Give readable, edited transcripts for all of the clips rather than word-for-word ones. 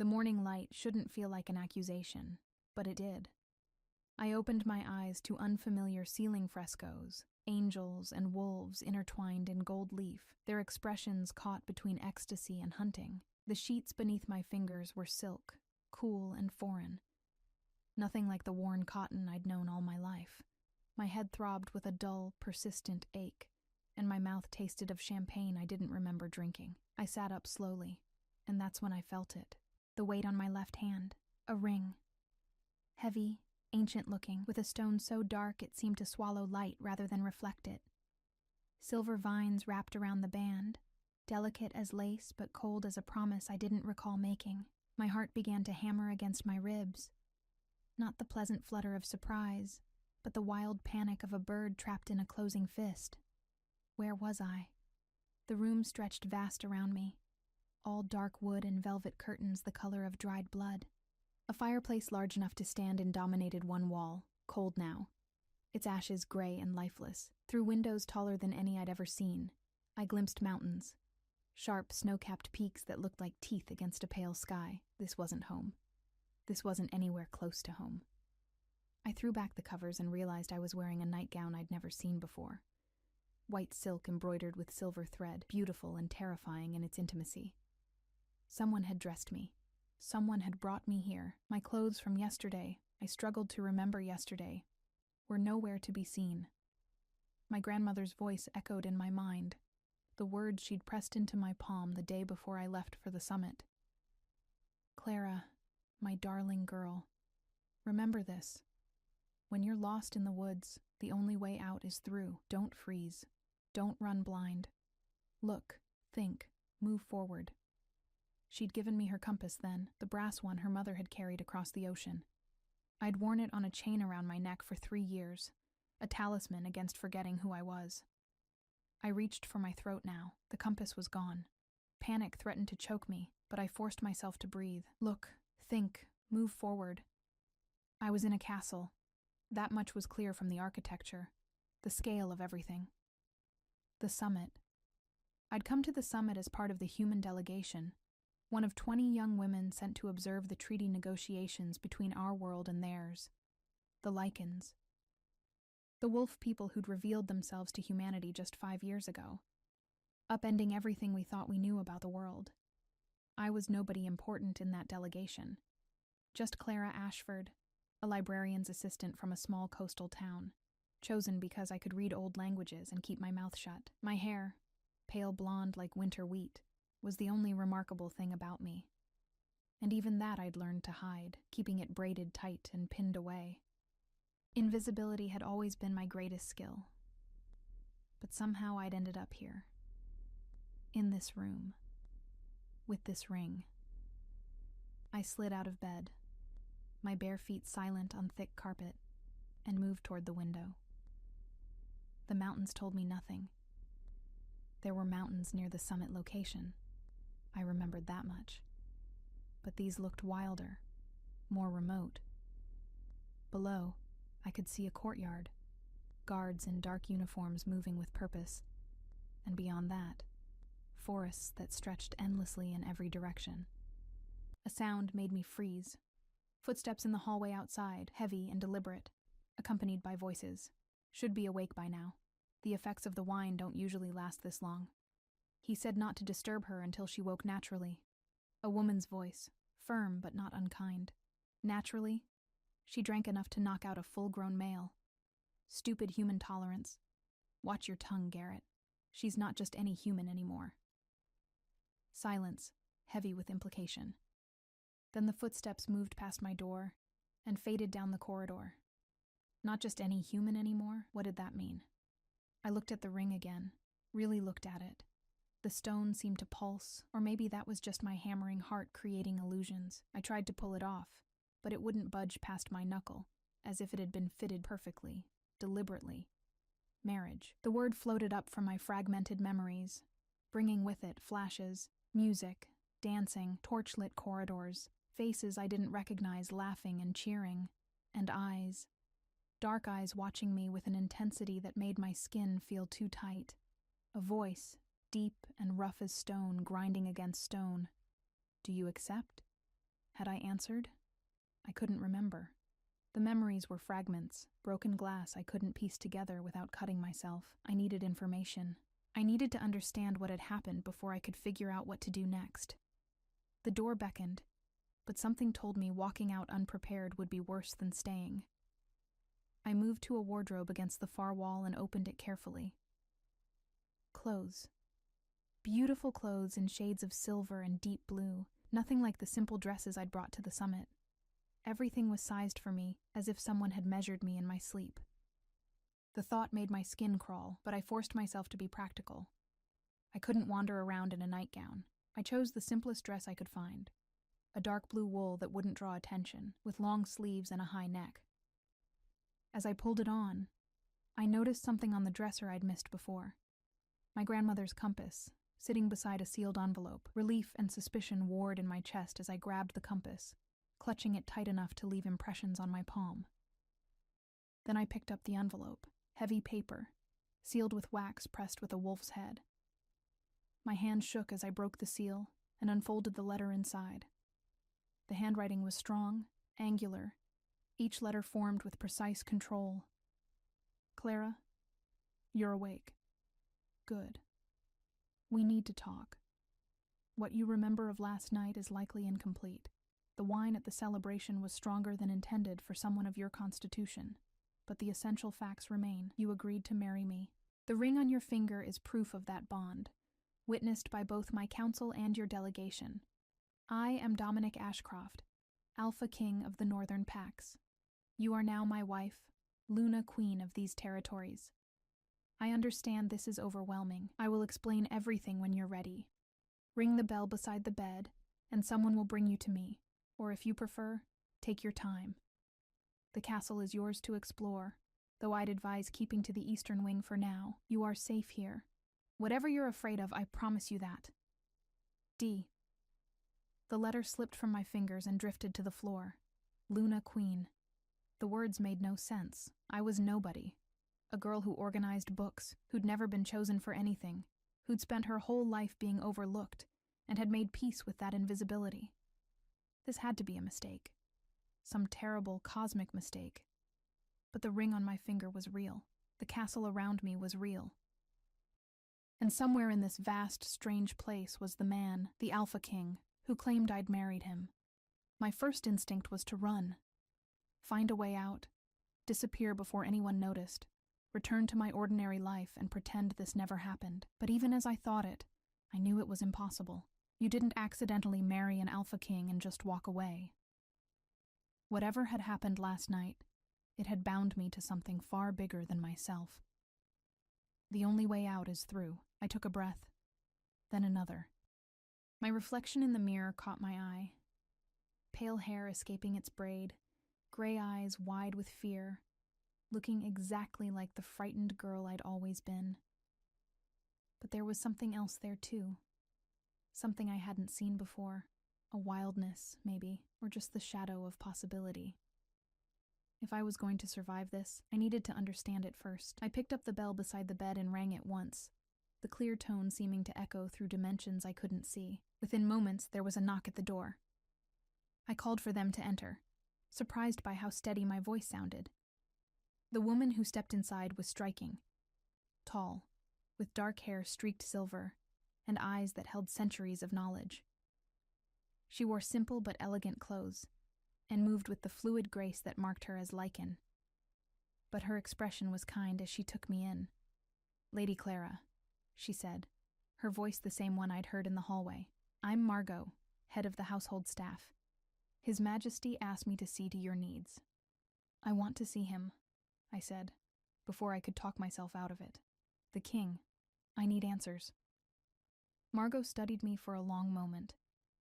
The morning light shouldn't feel like an accusation, but it did. I opened my eyes to unfamiliar ceiling frescoes, angels and wolves intertwined in gold leaf, their expressions caught between ecstasy and hunting. The sheets beneath my fingers were silk, cool and foreign. Nothing like the worn cotton I'd known all my life. My head throbbed with a dull, persistent ache, and my mouth tasted of champagne I didn't remember drinking. I sat up slowly, and that's when I felt it. The weight on my left hand, a ring. Heavy, ancient-looking, with a stone so dark it seemed to swallow light rather than reflect it. Silver vines wrapped around the band, delicate as lace but cold as a promise I didn't recall making. My heart began to hammer against my ribs. Not the pleasant flutter of surprise, but the wild panic of a bird trapped in a closing fist. Where was I? The room stretched vast around me, all dark wood and velvet curtains the color of dried blood. A fireplace large enough to stand in dominated one wall, cold now, its ashes gray and lifeless. Through windows taller than any I'd ever seen, I glimpsed mountains, sharp snow-capped peaks that looked like teeth against a pale sky. This wasn't home. This wasn't anywhere close to home. I threw back the covers and realized I was wearing a nightgown I'd never seen before. White silk embroidered with silver thread, beautiful and terrifying in its intimacy. Someone had dressed me. Someone had brought me here. My clothes from yesterday, I struggled to remember yesterday, were nowhere to be seen. My grandmother's voice echoed in my mind, the words she'd pressed into my palm the day before I left for the summit. Clara, my darling girl, remember this. When you're lost in the woods, the only way out is through. Don't freeze. Don't run blind. Look, think, move forward. She'd given me her compass then, the brass one her mother had carried across the ocean. I'd worn it on a chain around my neck for 3 years, a talisman against forgetting who I was. I reached for my throat now. The compass was gone. Panic threatened to choke me, but I forced myself to breathe. Look, think, move forward. I was in a castle. That much was clear from the architecture, the scale of everything. The summit. I'd come to the summit as part of the human delegation, one of 20 young women sent to observe the treaty negotiations between our world and theirs. The Lycans. The wolf people who'd revealed themselves to humanity just 5 years ago, upending everything we thought we knew about the world. I was nobody important in that delegation. Just Clara Ashford, a librarian's assistant from a small coastal town, chosen because I could read old languages and keep my mouth shut. My hair, pale blonde like winter wheat, was the only remarkable thing about me. And even that I'd learned to hide, keeping it braided tight and pinned away. Invisibility had always been my greatest skill. But somehow I'd ended up here. In this room. With this ring. I slid out of bed, my bare feet silent on thick carpet, and moved toward the window. The mountains told me nothing. There were mountains near the summit location. I remembered that much. But these looked wilder, more remote. Below, I could see a courtyard, guards in dark uniforms moving with purpose, and beyond that, forests that stretched endlessly in every direction. A sound made me freeze. Footsteps in the hallway outside, heavy and deliberate, accompanied by voices. Should be awake by now. The effects of the wine don't usually last this long. He said not to disturb her until she woke naturally. A woman's voice, firm but not unkind. Naturally, she drank enough to knock out a full-grown male. Stupid human tolerance. Watch your tongue, Garrett. She's not just any human anymore. Silence, heavy with implication. Then the footsteps moved past my door and faded down the corridor. Not just any human anymore? What did that mean? I looked at the ring again, really looked at it. The stone seemed to pulse, or maybe that was just my hammering heart creating illusions. I tried to pull it off, but it wouldn't budge past my knuckle, as if it had been fitted perfectly, deliberately. Marriage. The word floated up from my fragmented memories, bringing with it flashes, music, dancing, torchlit corridors, faces I didn't recognize laughing and cheering, and eyes. Dark eyes watching me with an intensity that made my skin feel too tight. A voice, deep and rough as stone, grinding against stone. Do you accept? Had I answered? I couldn't remember. The memories were fragments, broken glass I couldn't piece together without cutting myself. I needed information. I needed to understand what had happened before I could figure out what to do next. The door beckoned, but something told me walking out unprepared would be worse than staying. I moved to a wardrobe against the far wall and opened it carefully. Clothes. Beautiful clothes in shades of silver and deep blue, nothing like the simple dresses I'd brought to the summit. Everything was sized for me, as if someone had measured me in my sleep. The thought made my skin crawl, but I forced myself to be practical. I couldn't wander around in a nightgown. I chose the simplest dress I could find. A dark blue wool that wouldn't draw attention, with long sleeves and a high neck. As I pulled it on, I noticed something on the dresser I'd missed before. My grandmother's compass, sitting beside a sealed envelope. Relief and suspicion warred in my chest as I grabbed the compass, clutching it tight enough to leave impressions on my palm. Then I picked up the envelope, heavy paper, sealed with wax pressed with a wolf's head. My hand shook as I broke the seal and unfolded the letter inside. The handwriting was strong, angular, each letter formed with precise control. Clara, you're awake. Good. We need to talk. What you remember of last night is likely incomplete. The wine at the celebration was stronger than intended for someone of your constitution, but the essential facts remain. You agreed to marry me. The ring on your finger is proof of that bond, witnessed by both my council and your delegation. I am Dominic Ashcroft, Alpha King of the Northern Pax. You are now my wife, Luna Queen of these territories. I understand this is overwhelming. I will explain everything when you're ready. Ring the bell beside the bed, and someone will bring you to me. Or if you prefer, take your time. The castle is yours to explore, though I'd advise keeping to the eastern wing for now. You are safe here. Whatever you're afraid of, I promise you that. D. The letter slipped from my fingers and drifted to the floor. Luna Queen. The words made no sense. I was nobody. A girl who organized books, who'd never been chosen for anything, who'd spent her whole life being overlooked, and had made peace with that invisibility. This had to be a mistake. Some terrible, cosmic mistake. But the ring on my finger was real. The castle around me was real. And somewhere in this vast, strange place was the man, the Alpha King, who claimed I'd married him. My first instinct was to run. Find a way out. Disappear before anyone noticed. Return to my ordinary life and pretend this never happened. But even as I thought it, I knew it was impossible. You didn't accidentally marry an Alpha King and just walk away. Whatever had happened last night, it had bound me to something far bigger than myself. The only way out is through. I took a breath, then another. My reflection in the mirror caught my eye. Pale hair escaping its braid, gray eyes wide with fear, looking exactly like the frightened girl I'd always been. But there was something else there too. Something I hadn't seen before. A wildness, maybe, or just the shadow of possibility. If I was going to survive this, I needed to understand it first. I picked up the bell beside the bed and rang it once, the clear tone seeming to echo through dimensions I couldn't see. Within moments, there was a knock at the door. I called for them to enter, surprised by how steady my voice sounded. The woman who stepped inside was striking. Tall, with dark hair streaked silver, and eyes that held centuries of knowledge. She wore simple but elegant clothes, and moved with the fluid grace that marked her as lichen. But her expression was kind as she took me in. "Lady Clara," she said, her voice the same one I'd heard in the hallway. "I'm Margot, head of the household staff. His Majesty asked me to see to your needs." "I want to see him," I said, before I could talk myself out of it. "The king. I need answers." Margot studied me for a long moment,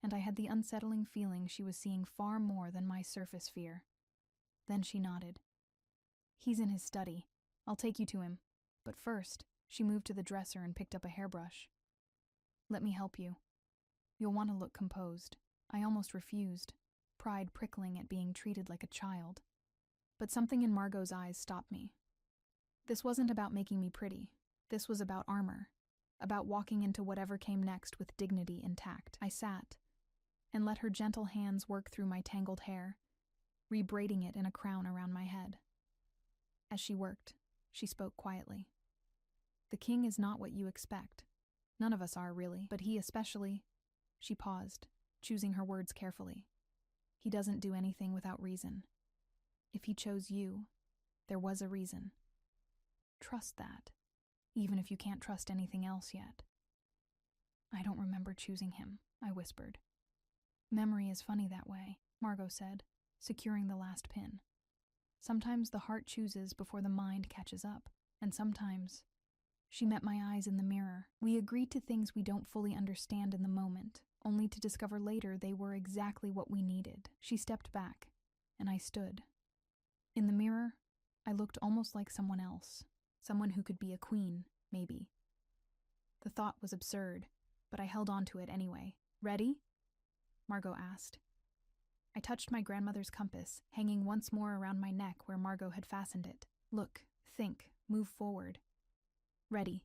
and I had the unsettling feeling she was seeing far more than my surface fear. Then she nodded. "He's in his study. I'll take you to him. But first," she moved to the dresser and picked up a hairbrush. "Let me help you. You'll want to look composed." I almost refused, pride prickling at being treated like a child. But something in Margot's eyes stopped me. This wasn't about making me pretty. This was about armor, about walking into whatever came next with dignity intact. I sat, and let her gentle hands work through my tangled hair, rebraiding it in a crown around my head. As she worked, she spoke quietly. "The king is not what you expect. None of us are, really, but he especially." She paused, choosing her words carefully. "He doesn't do anything without reason. If he chose you, there was a reason. Trust that, even if you can't trust anything else yet." "I don't remember choosing him," I whispered. "Memory is funny that way," Margot said, securing the last pin. "Sometimes the heart chooses before the mind catches up, and sometimes—" She met my eyes in the mirror. We agreed to things we don't fully understand in the moment, only to discover later they were exactly what we needed. She stepped back, and I stood. In the mirror, I looked almost like someone else, someone who could be a queen, maybe. The thought was absurd, but I held on to it anyway. "Ready?" Margot asked. I touched my grandmother's compass, hanging once more around my neck where Margot had fastened it. "Look, think, move forward." "Ready,"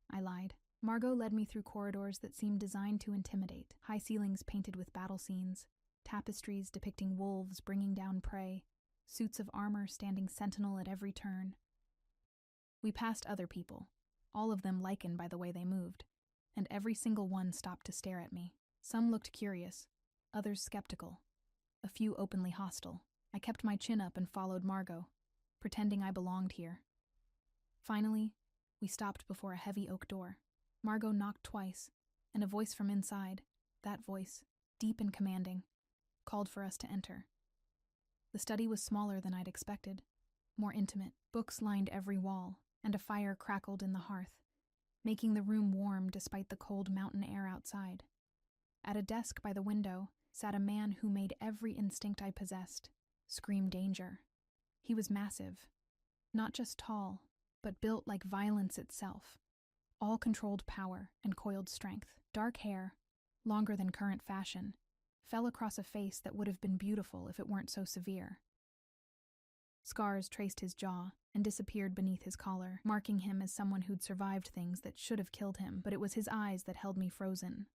I lied. Margot led me through corridors that seemed designed to intimidate, high ceilings painted with battle scenes, tapestries depicting wolves bringing down prey, suits of armor standing sentinel at every turn. We passed other people, all of them likened by the way they moved, and every single one stopped to stare at me. Some looked curious, others skeptical, a few openly hostile. I kept my chin up and followed Margot, pretending I belonged here. Finally, we stopped before a heavy oak door. Margot knocked twice, and a voice from inside, that voice, deep and commanding, called for us to enter. The study was smaller than I'd expected, more intimate. Books lined every wall, and a fire crackled in the hearth, making the room warm despite the cold mountain air outside. At a desk by the window sat a man who made every instinct I possessed scream danger. He was massive, not just tall, but built like violence itself. All controlled power and coiled strength. Dark hair, longer than current fashion, fell across a face that would have been beautiful if it weren't so severe. Scars traced his jaw and disappeared beneath his collar, marking him as someone who'd survived things that should have killed him, but it was his eyes that held me frozen.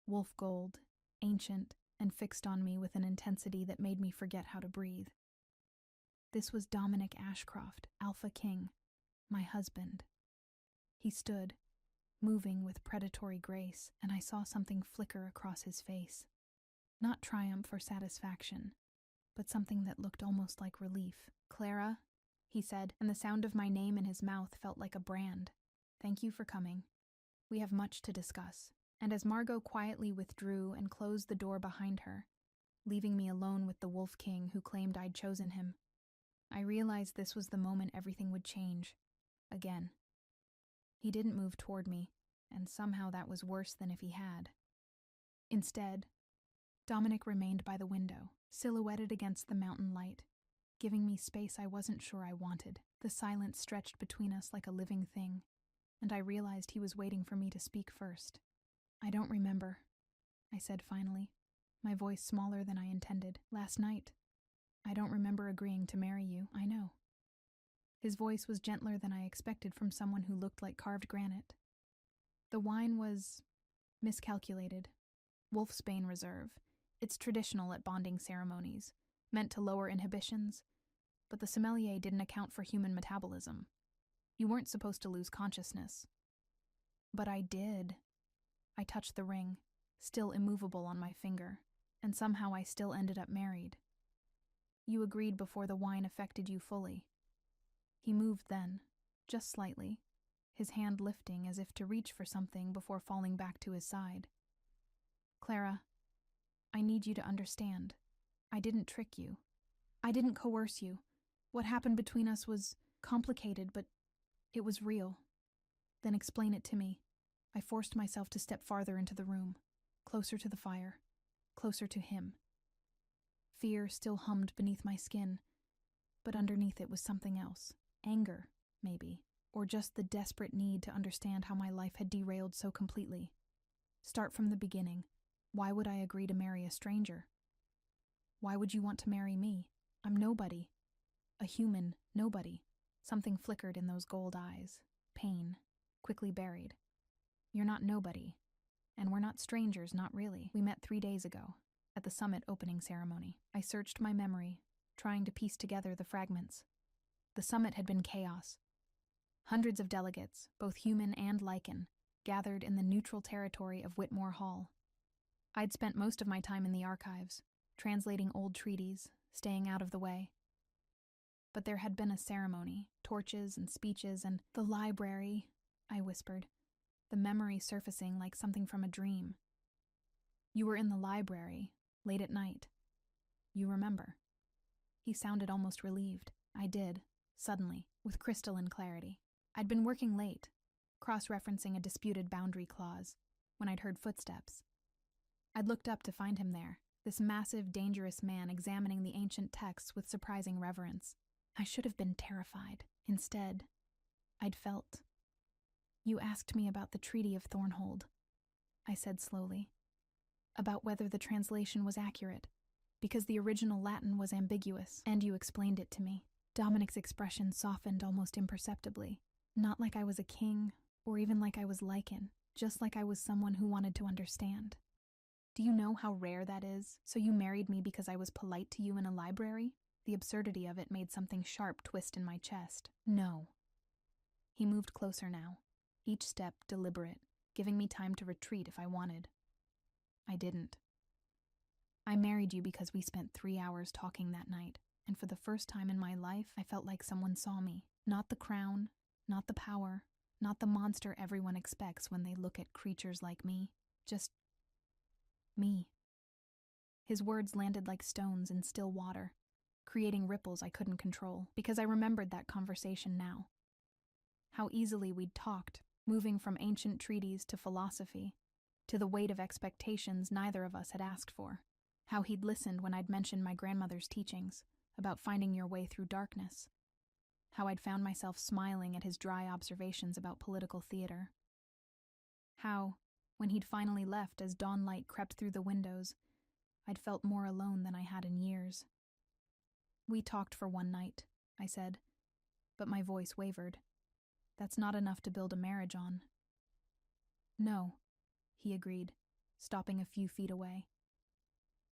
Wolf gold, ancient, and fixed on me with an intensity that made me forget how to breathe. This was Dominic Ashcroft, Alpha King, my husband. He stood, moving with predatory grace, and I saw something flicker across his face. Not triumph or satisfaction, but something that looked almost like relief. "Clara," he said, and the sound of my name in his mouth felt like a brand. "Thank you for coming. We have much to discuss." And as Margot quietly withdrew and closed the door behind her, leaving me alone with the Wolf King who claimed I'd chosen him, I realized this was the moment everything would change. Again. He didn't move toward me, and somehow that was worse than if he had. Instead, Dominic remained by the window, silhouetted against the mountain light, giving me space I wasn't sure I wanted. The silence stretched between us like a living thing, and I realized he was waiting for me to speak first. "I don't remember," I said finally, my voice smaller than I intended. "Last night, I don't remember agreeing to marry you, I know." His voice was gentler than I expected from someone who looked like carved granite. The wine was miscalculated. Wolfsbane Reserve. It's traditional at bonding ceremonies, meant to lower inhibitions, but the sommelier didn't account for human metabolism. You weren't supposed to lose consciousness. But I did. I touched the ring, still immovable on my finger, and somehow I still ended up married. You agreed before the wine affected you fully. He moved then, just slightly, his hand lifting as if to reach for something before falling back to his side. "Clara, I need you to understand. I didn't trick you. I didn't coerce you. What happened between us was complicated, but it was real." "Then explain it to me." I forced myself to step farther into the room, closer to the fire, closer to him. Fear still hummed beneath my skin, but underneath it was something else. Anger, maybe, or just the desperate need to understand how my life had derailed so completely. Start from the beginning. Why would I agree to marry a stranger? Why would you want to marry me? I'm nobody. A human nobody. Something flickered in those gold eyes. Pain, quickly buried. "You're not nobody. And we're not strangers, not really. We met 3 days ago. at the summit opening ceremony. I searched my memory, trying to piece together the fragments. The summit had been chaos. Hundreds of delegates, both human and lichen, gathered in the neutral territory of Whitmore Hall. I'd spent most of my time in the archives, translating old treaties, staying out of the way. But there had been a ceremony, torches and speeches, and the library, I whispered, the memory surfacing like something from a dream. You were in the library, late at night. You remember. He sounded almost relieved. I did, suddenly, with crystalline clarity. I'd been working late, cross-referencing a disputed boundary clause, when I'd heard footsteps. I'd looked up to find him there, this massive, dangerous man examining the ancient texts with surprising reverence. I should have been terrified. Instead, I'd felt. You asked me about the Treaty of Thornhold, I said slowly. About whether the translation was accurate, because the original Latin was ambiguous, and you explained it to me. Dominic's expression softened almost imperceptibly, not like I was a king, or even like I was lichen, just like I was someone who wanted to understand. Do you know how rare that is? So you married me because I was polite to you in a library? The absurdity of it made something sharp twist in my chest. No. He moved closer now, each step deliberate, giving me time to retreat if I wanted. I didn't. I married you because we spent 3 hours talking that night, and for the first time in my life, I felt like someone saw me. Not the crown, not the power, not the monster everyone expects when they look at creatures like me. Just me. His words landed like stones in still water, creating ripples I couldn't control, because I remembered that conversation now. How easily we'd talked, moving from ancient treaties to philosophy, to the weight of expectations neither of us had asked for. How he'd listened when I'd mentioned my grandmother's teachings about finding your way through darkness. How I'd found myself smiling at his dry observations about political theater. How, when he'd finally left as dawn light crept through the windows, I'd felt more alone than I had in years. We talked for one night, I said, but my voice wavered. That's not enough to build a marriage on. No, he agreed, stopping a few feet away.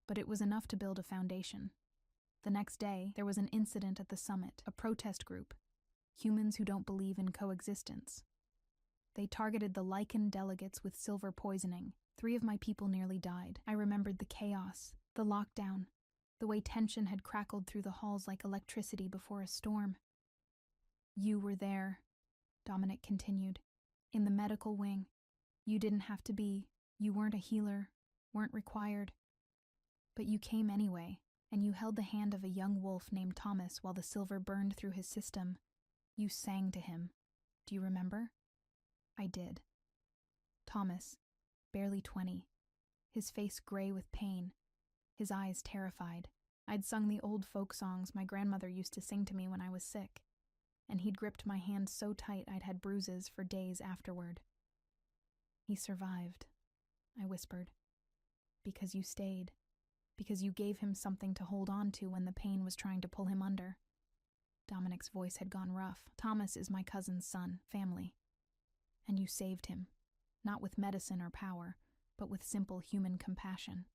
But it was enough to build a foundation. The next day, there was an incident at the summit, a protest group, humans who don't believe in coexistence. They targeted the lichen delegates with silver poisoning. 3 of my people nearly died. I remembered the chaos, the lockdown, the way tension had crackled through the halls like electricity before a storm. You were there, Dominic continued, in the medical wing. You didn't have to be. You weren't a healer, weren't required. But you came anyway, and you held the hand of a young wolf named Thomas while the silver burned through his system. You sang to him. Do you remember? I did. Thomas, barely 20, his face gray with pain, his eyes terrified. I'd sung the old folk songs my grandmother used to sing to me when I was sick, and he'd gripped my hand so tight I'd had bruises for days afterward. He survived, I whispered. Because you stayed. Because you gave him something to hold on to when the pain was trying to pull him under. Dominic's voice had gone rough. Thomas is my cousin's son, family. And you saved him, not with medicine or power, but with simple human compassion.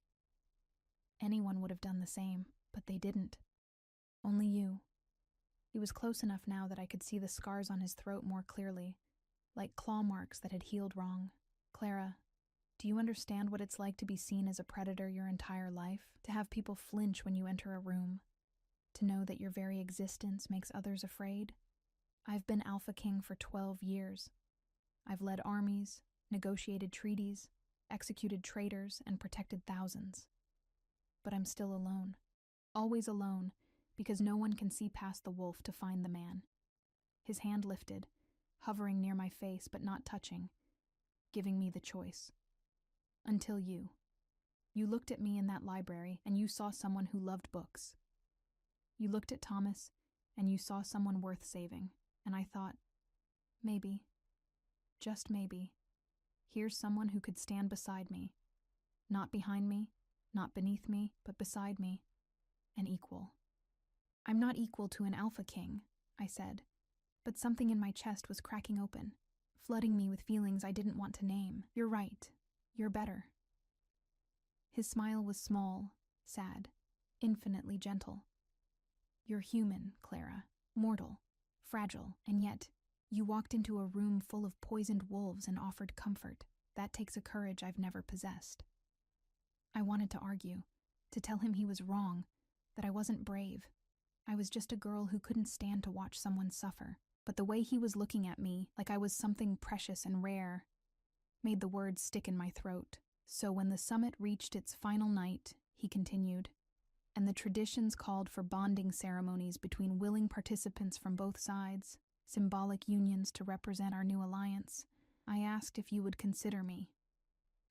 Anyone would have done the same, but they didn't. Only you. He was close enough now that I could see the scars on his throat more clearly, like claw marks that had healed wrong. Clara, do you understand what it's like to be seen as a predator your entire life? To have people flinch when you enter a room? To know that your very existence makes others afraid? I've been Alpha King for 12 years. I've led armies, negotiated treaties, executed traitors, and protected thousands. But I'm still alone. Always alone, because no one can see past the wolf to find the man. His hand lifted, hovering near my face but not touching, giving me the choice. Until you. You looked at me in that library and you saw someone who loved books. You looked at Thomas and you saw someone worth saving, and I thought, maybe, just maybe, here's someone who could stand beside me. Not behind me, not beneath me, but beside me. An equal. I'm not equal to an Alpha King, I said, but something in my chest was cracking open, flooding me with feelings I didn't want to name. You're right. You're better. His smile was small, sad, infinitely gentle. "You're human, Clara, mortal, fragile, and yet you walked into a room full of poisoned wolves and offered comfort. That takes a courage I've never possessed." I wanted to argue, to tell him he was wrong, that I wasn't brave. I was just a girl who couldn't stand to watch someone suffer. But the way he was looking at me, like I was something precious and rare, made the words stick in my throat. "So when the summit reached its final night," he continued, "and the traditions called for bonding ceremonies between willing participants from both sides, symbolic unions to represent our new alliance, I asked if you would consider me.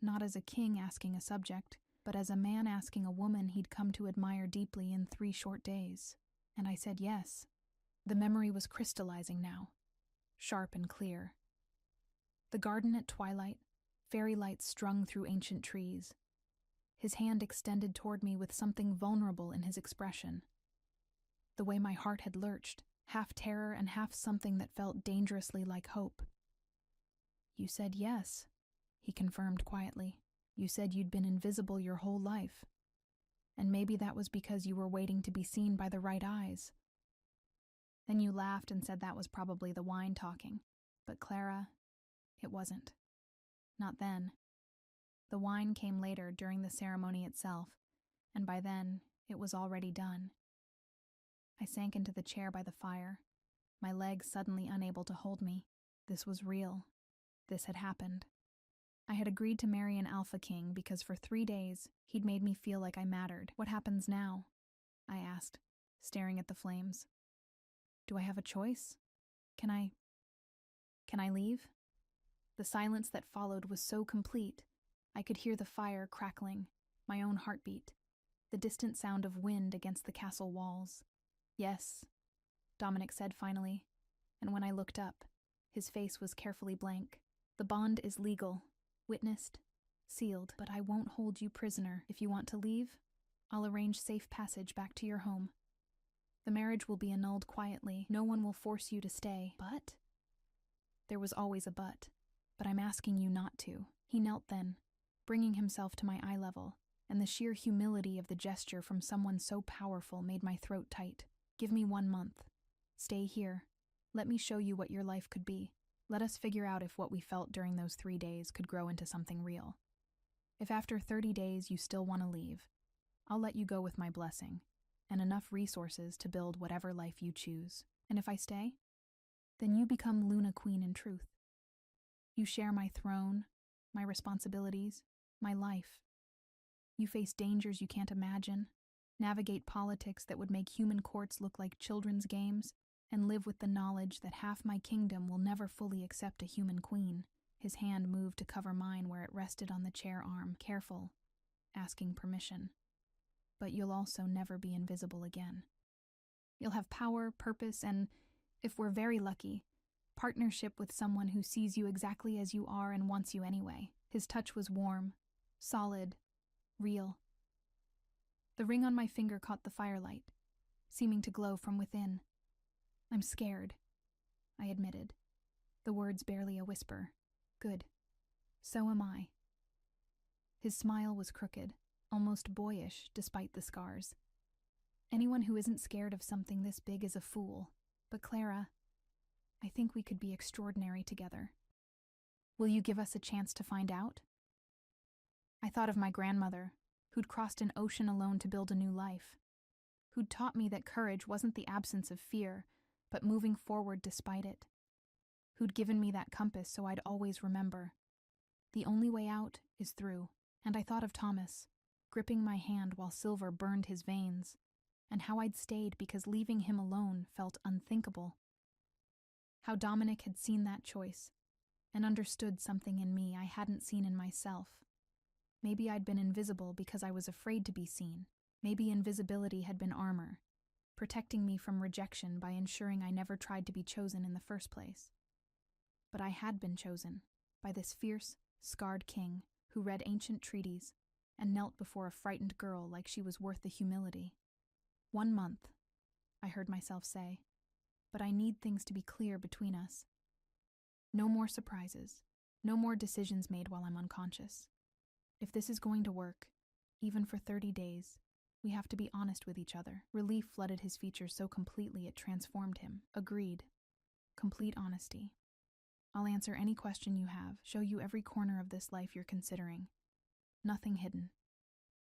Not as a king asking a subject, but as a man asking a woman he'd come to admire deeply in 3 short days. And I said yes." The memory was crystallizing now, sharp and clear. The garden at twilight, fairy lights strung through ancient trees. His hand extended toward me with something vulnerable in his expression. The way my heart had lurched, half terror and half something that felt dangerously like hope. "You said yes," he confirmed quietly. "You said you'd been invisible your whole life. And maybe that was because you were waiting to be seen by the right eyes. Then you laughed and said that was probably the wine talking. But Clara, it wasn't. Not then. The wine came later during the ceremony itself, and by then it was already done." I sank into the chair by the fire, my legs suddenly unable to hold me. This was real. This had happened. I had agreed to marry an alpha king because for 3 days he'd made me feel like I mattered. "What happens now?" I asked, staring at the flames. "Do I have a choice? Can I leave?" The silence that followed was so complete, I could hear the fire crackling, my own heartbeat, the distant sound of wind against the castle walls. "Yes," Dominic said finally, and when I looked up, his face was carefully blank. "The bond is legal, witnessed, sealed, but I won't hold you prisoner. If you want to leave, I'll arrange safe passage back to your home. The marriage will be annulled quietly. No one will force you to stay. But—" There was always a but I'm asking you not to." He knelt then, bringing himself to my eye level, and the sheer humility of the gesture from someone so powerful made my throat tight. "Give me 1 month. Stay here. Let me show you what your life could be. Let us figure out if what we felt during those 3 days could grow into something real. If after 30 days you still want to leave, I'll let you go with my blessing, and enough resources to build whatever life you choose. And if I stay, then you become Luna Queen in truth. You share my throne, my responsibilities, my life. You face dangers you can't imagine, navigate politics that would make human courts look like children's games, and live with the knowledge that half my kingdom will never fully accept a human queen." His hand moved to cover mine where it rested on the chair arm, careful, asking permission. "But you'll also never be invisible again. You'll have power, purpose, and, if we're very lucky, partnership with someone who sees you exactly as you are and wants you anyway." His touch was warm, solid, real. The ring on my finger caught the firelight, seeming to glow from within. "I'm scared," I admitted, the words barely a whisper. "Good. So am I." His smile was crooked, almost boyish despite the scars. "Anyone who isn't scared of something this big is a fool. But Clara, I think we could be extraordinary together. Will you give us a chance to find out?" I thought of my grandmother, who'd crossed an ocean alone to build a new life, who'd taught me that courage wasn't the absence of fear, but moving forward despite it, who'd given me that compass so I'd always remember. The only way out is through. And I thought of Thomas, gripping my hand while silver burned his veins, and how I'd stayed because leaving him alone felt unthinkable. How Dominic had seen that choice, and understood something in me I hadn't seen in myself. Maybe I'd been invisible because I was afraid to be seen. Maybe invisibility had been armor, protecting me from rejection by ensuring I never tried to be chosen in the first place. But I had been chosen by this fierce, scarred king who read ancient treaties and knelt before a frightened girl like she was worth the humility. 1 month, I heard myself say, but I need things to be clear between us. No more surprises, no more decisions made while I'm unconscious. If this is going to work, even for 30 days. We have to be honest with each other. Relief flooded his features so completely it transformed him. Agreed. Complete honesty. I'll answer any question you have, show you every corner of this life you're considering. Nothing hidden.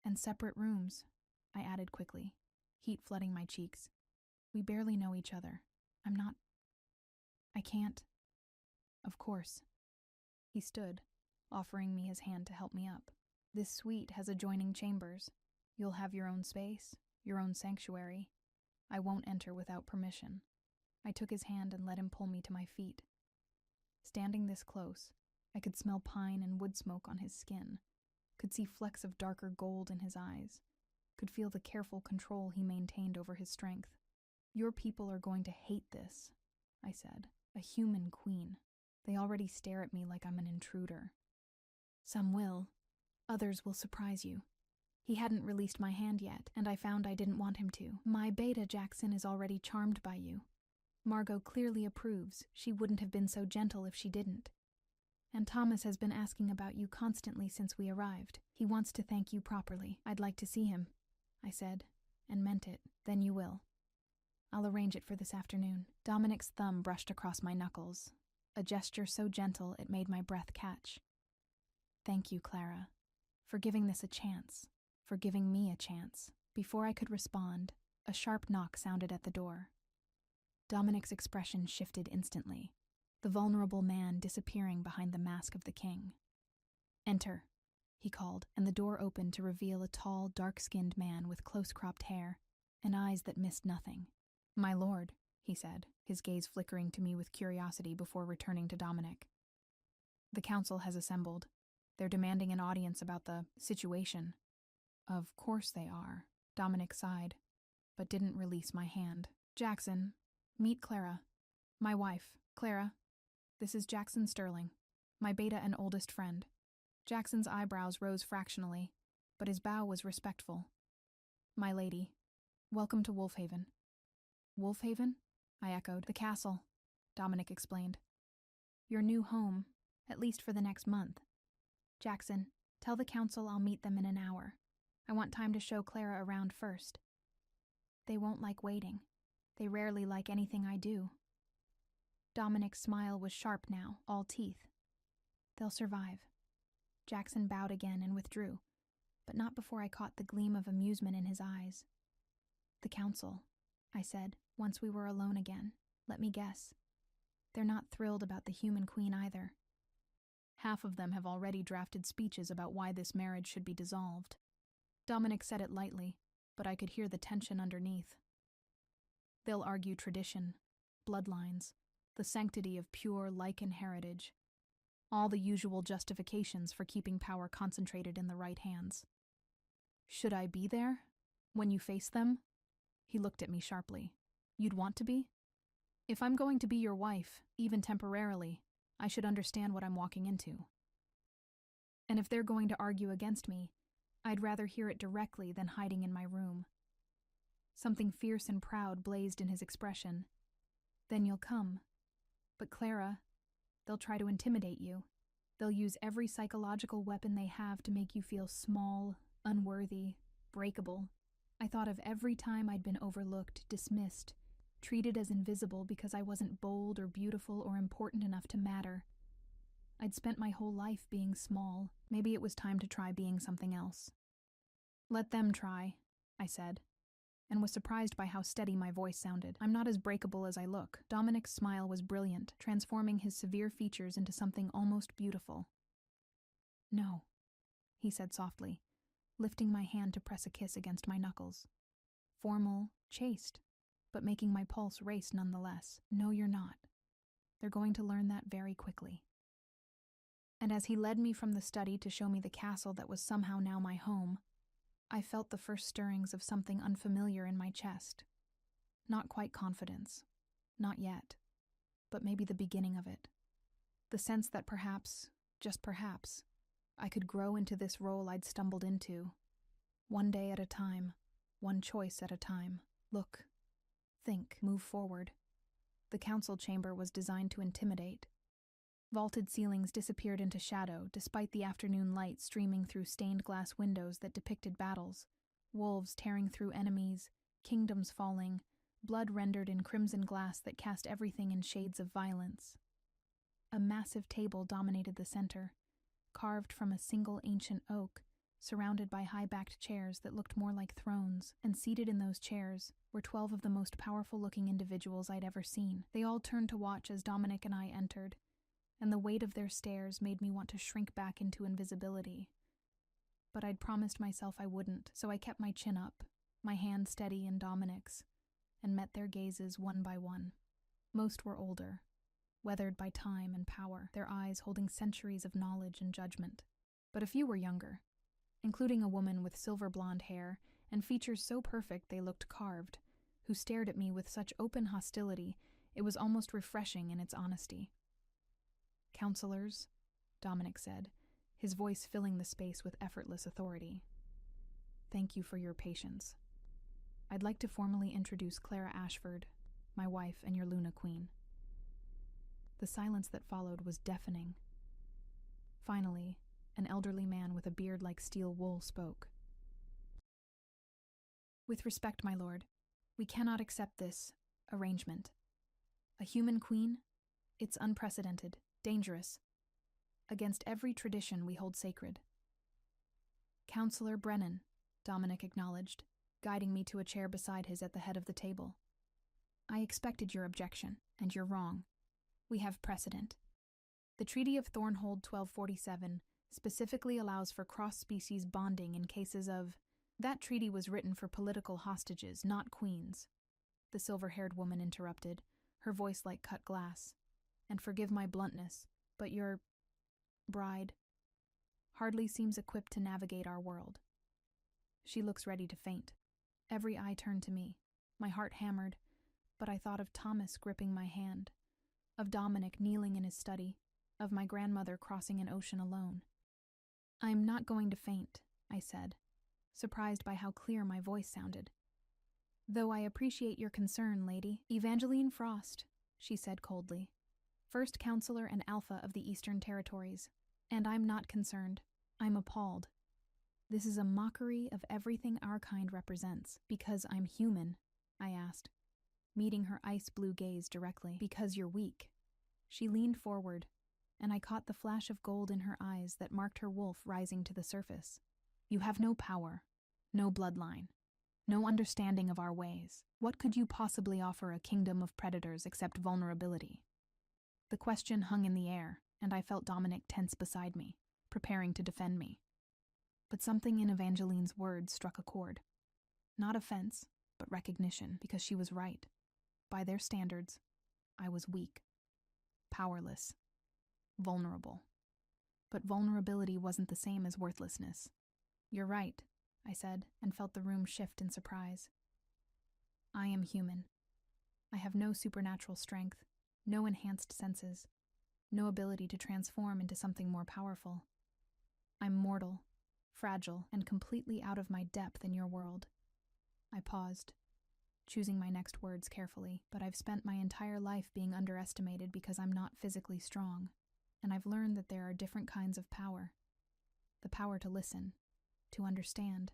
And separate rooms, I added quickly, heat flooding my cheeks. We barely know each other. I can't. Of course. He stood, offering me his hand to help me up. This suite has adjoining chambers. You'll have your own space, your own sanctuary. I won't enter without permission. I took his hand and let him pull me to my feet. Standing this close, I could smell pine and wood smoke on his skin, could see flecks of darker gold in his eyes, could feel the careful control he maintained over his strength. Your people are going to hate this, I said. A human queen. They already stare at me like I'm an intruder. Some will. Others will surprise you. He hadn't released my hand yet, and I found I didn't want him to. My beta Jackson is already charmed by you. Margot clearly approves. She wouldn't have been so gentle if she didn't. And Thomas has been asking about you constantly since we arrived. He wants to thank you properly. I'd like to see him, I said, and meant it. Then you will. I'll arrange it for this afternoon. Dominic's thumb brushed across my knuckles, a gesture so gentle it made my breath catch. Thank you, Clara, for giving this a chance, for giving me a chance. Before I could respond, a sharp knock sounded at the door. Dominic's expression shifted instantly, the vulnerable man disappearing behind the mask of the king. Enter, he called, and the door opened to reveal a tall, dark-skinned man with close-cropped hair and eyes that missed nothing. My lord, he said, his gaze flickering to me with curiosity before returning to Dominic. The council has assembled. They're demanding an audience about the situation. Of course they are, Dominic sighed, but didn't release my hand. Jackson, meet Clara. My wife, Clara. This is Jackson Sterling, my beta and oldest friend. Jackson's eyebrows rose fractionally, but his bow was respectful. My lady, welcome to Wolfhaven. Wolfhaven? I echoed. The castle, Dominic explained. Your new home, at least for the next month. Jackson, tell the council I'll meet them in an hour. I want time to show Clara around first. They won't like waiting. They rarely like anything I do. Dominic's smile was sharp now, all teeth. They'll survive. Jackson bowed again and withdrew, but not before I caught the gleam of amusement in his eyes. The council, I said, once we were alone again. Let me guess. They're not thrilled about the human queen either. Half of them have already drafted speeches about why this marriage should be dissolved. Dominic said it lightly, but I could hear the tension underneath. They'll argue tradition, bloodlines, the sanctity of pure Lycan heritage, all the usual justifications for keeping power concentrated in the right hands. Should I be there? When you face them? He looked at me sharply. You'd want to be? If I'm going to be your wife, even temporarily, I should understand what I'm walking into. And if they're going to argue against me, I'd rather hear it directly than hiding in my room. Something fierce and proud blazed in his expression. Then you'll come. But Clara, they'll try to intimidate you. They'll use every psychological weapon they have to make you feel small, unworthy, breakable. I thought of every time I'd been overlooked, dismissed, treated as invisible because I wasn't bold or beautiful or important enough to matter. I'd spent my whole life being small. Maybe it was time to try being something else. Let them try, I said, and was surprised by how steady my voice sounded. I'm not as breakable as I look. Dominic's smile was brilliant, transforming his severe features into something almost beautiful. No, he said softly, lifting my hand to press a kiss against my knuckles. Formal, chaste, but making my pulse race nonetheless. No, you're not. They're going to learn that very quickly. And as he led me from the study to show me the castle that was somehow now my home, I felt the first stirrings of something unfamiliar in my chest. Not quite confidence. Not yet. But maybe the beginning of it. The sense that perhaps, just perhaps, I could grow into this role I'd stumbled into. One day at a time. One choice at a time. Look. Think. Move forward. The council chamber was designed to intimidate. Vaulted ceilings disappeared into shadow despite the afternoon light streaming through stained glass windows that depicted battles, wolves tearing through enemies, kingdoms falling, blood rendered in crimson glass that cast everything in shades of violence. A massive table dominated the center, carved from a single ancient oak, surrounded by high-backed chairs that looked more like thrones, and seated in those chairs were 12 of the most powerful-looking individuals I'd ever seen. They all turned to watch as Dominic and I entered, and the weight of their stares made me want to shrink back into invisibility. But I'd promised myself I wouldn't, so I kept my chin up, my hand steady in Dominic's, and met their gazes one by one. Most were older, weathered by time and power, their eyes holding centuries of knowledge and judgment. But a few were younger, including a woman with silver blonde hair and features so perfect they looked carved, who stared at me with such open hostility it was almost refreshing in its honesty. "Counselors," Dominic said, his voice filling the space with effortless authority. "Thank you for your patience. I'd like to formally introduce Clara Ashford, my wife and your Luna Queen." The silence that followed was deafening. Finally, an elderly man with a beard like steel wool spoke. "With respect, my lord, we cannot accept this arrangement. A human queen? It's unprecedented, dangerous, against every tradition we hold sacred." "Counselor Brennan," Dominic acknowledged, guiding me to a chair beside his at the head of the table. "I expected your objection, and you're wrong. We have precedent. The Treaty of Thornhold 1247 specifically allows for cross-species bonding in cases of... That treaty was written for political hostages, not queens," the silver-haired woman interrupted, her voice like cut glass. "And forgive my bluntness, but your bride hardly seems equipped to navigate our world. She looks ready to faint." Every eye turned to me. My heart hammered, but I thought of Thomas gripping my hand, of Dominic kneeling in his study, of my grandmother crossing an ocean alone. "I'm not going to faint," I said, surprised by how clear my voice sounded. "Though I appreciate your concern, lady." "Evangeline Frost," she said coldly, "first counselor and alpha of the Eastern Territories. And I'm not concerned. I'm appalled. This is a mockery of everything our kind represents. Because I'm human," I asked, meeting her ice-blue gaze directly. "Because you're weak." She leaned forward, and I caught the flash of gold in her eyes that marked her wolf rising to the surface. "You have no power, no bloodline, no understanding of our ways. What could you possibly offer a kingdom of predators except vulnerability?" The question hung in the air, and I felt Dominic tense beside me, preparing to defend me. But something in Evangeline's words struck a chord. Not offense, but recognition, because she was right. By their standards, I was weak, powerless, vulnerable. But vulnerability wasn't the same as worthlessness. "You're right," I said, and felt the room shift in surprise. "I am human. I have no supernatural strength, no enhanced senses, no ability to transform into something more powerful. I'm mortal, fragile, and completely out of my depth in your world." I paused, choosing my next words carefully, but I've spent my entire life being underestimated because I'm not physically strong, and I've learned that there are different kinds of power. The power to listen, to understand,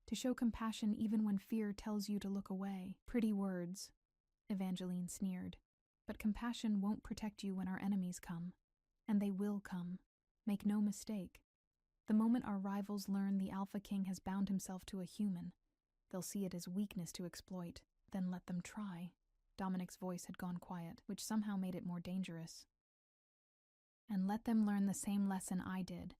to show compassion even when fear tells you to look away. "Pretty words," Evangeline sneered, "but compassion won't protect you when our enemies come. And they will come. Make no mistake. The moment our rivals learn the Alpha King has bound himself to a human, they'll see it as weakness to exploit. Then let them try." Dominic's voice had gone quiet, which somehow made it more dangerous. "And let them learn the same lesson I did,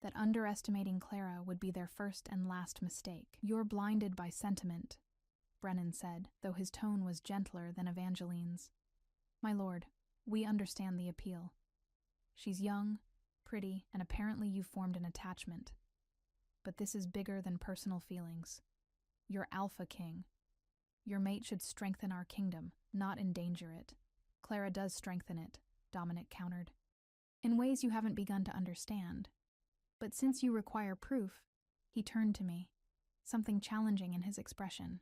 that underestimating Clara would be their first and last mistake." "You're blinded by sentiment," Brennan said, though his tone was gentler than Evangeline's. "My lord, we understand the appeal. She's young, pretty, and apparently you've formed an attachment. But this is bigger than personal feelings. You're Alpha King. Your mate should strengthen our kingdom, not endanger it." "Clara does strengthen it," Dominic countered, "in ways you haven't begun to understand. But since you require proof," he turned to me, something challenging in his expression.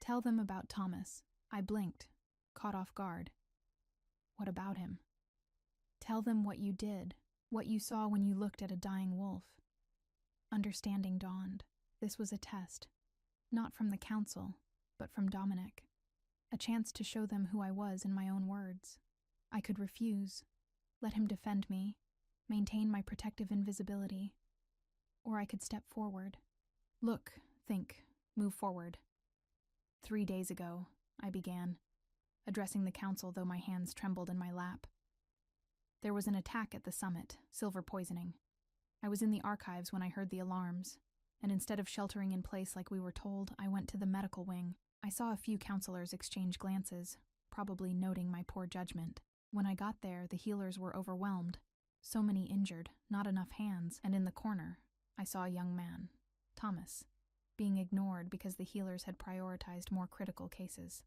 "Tell them about Thomas." I blinked, caught off guard. What about him? Tell them what you did, what you saw when you looked at a dying wolf. Understanding dawned. This was a test, not from the council, but from Dominic. A chance to show them who I was in my own words. I could refuse, let him defend me, maintain my protective invisibility, or I could step forward. Look, think, move forward. 3 days ago, I began, addressing the council though my hands trembled in my lap. There was an attack at the summit, silver poisoning. I was in the archives when I heard the alarms, and instead of sheltering in place like we were told, I went to the medical wing. I saw a few counselors exchange glances, probably noting my poor judgment. When I got there, the healers were overwhelmed. So many injured, not enough hands, and in the corner, I saw a young man, Thomas, being ignored because the healers had prioritized more critical cases.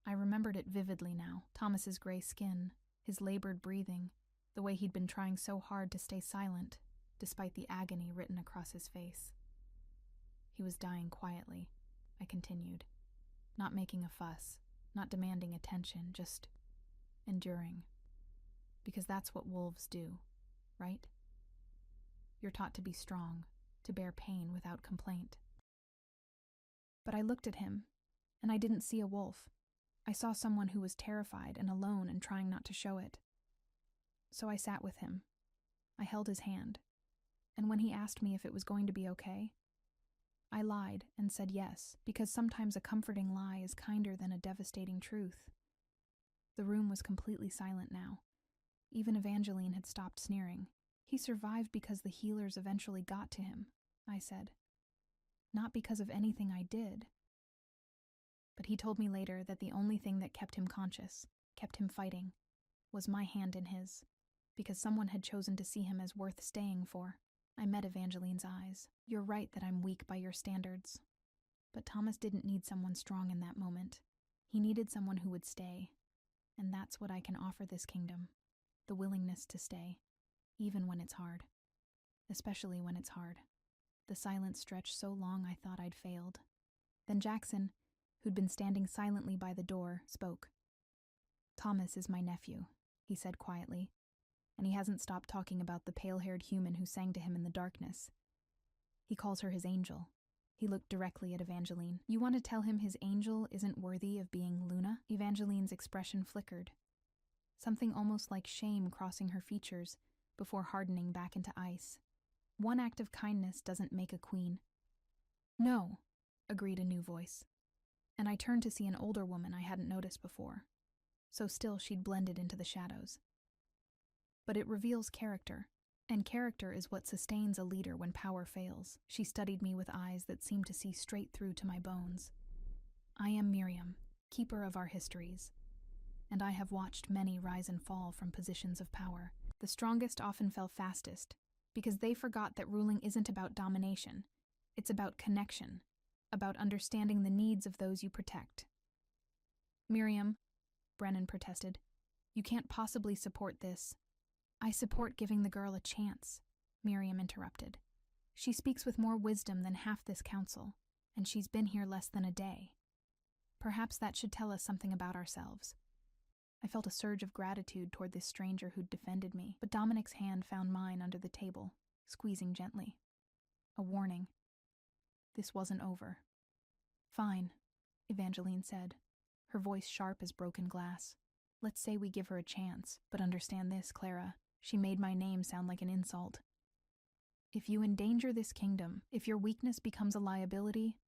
I remembered it vividly now, Thomas's gray skin, his labored breathing, the way he'd been trying so hard to stay silent, despite the agony written across his face. He was dying quietly, I continued, not making a fuss, not demanding attention, just enduring. Because that's what wolves do, right? You're taught to be strong, to bear pain without complaint. But I looked at him, and I didn't see a wolf. I saw someone who was terrified and alone and trying not to show it. So I sat with him. I held his hand, and when he asked me if it was going to be okay, I lied and said yes, because sometimes a comforting lie is kinder than a devastating truth. The room was completely silent now. Even Evangeline had stopped sneering. He survived because the healers eventually got to him, I said. Not because of anything I did. But he told me later that the only thing that kept him conscious, kept him fighting, was my hand in his, because someone had chosen to see him as worth staying for. I met Evangeline's eyes. You're right that I'm weak by your standards. But Thomas didn't need someone strong in that moment. He needed someone who would stay. And that's what I can offer this kingdom. The willingness to stay, even when it's hard. Especially when it's hard. The silence stretched so long I thought I'd failed. Then Jackson, who'd been standing silently by the door, spoke. Thomas is my nephew, he said quietly, and he hasn't stopped talking about the pale-haired human who sang to him in the darkness. He calls her his angel. He looked directly at Evangeline. You want to tell him his angel isn't worthy of being Luna? Evangeline's expression flickered. Something almost like shame crossing her features before hardening back into ice. One act of kindness doesn't make a queen. No, agreed a new voice. And I turned to see an older woman I hadn't noticed before. So still she'd blended into the shadows. But it reveals character, and character is what sustains a leader when power fails. She studied me with eyes that seemed to see straight through to my bones. I am Miriam, keeper of our histories, and I have watched many rise and fall from positions of power. The strongest often fell fastest, because they forgot that ruling isn't about domination. It's about connection, about understanding the needs of those you protect. Miriam, Brennan protested, you can't possibly support this. I support giving the girl a chance, Miriam interrupted. She speaks with more wisdom than half this council, and she's been here less than a day. Perhaps that should tell us something about ourselves. I felt a surge of gratitude toward this stranger who'd defended me, but Dominic's hand found mine under the table, squeezing gently. A warning. This wasn't over. Fine, Evangeline said, her voice sharp as broken glass. Let's say we give her a chance, but understand this, Clara. She made my name sound like an insult. If you endanger this kingdom, if your weakness becomes a liability,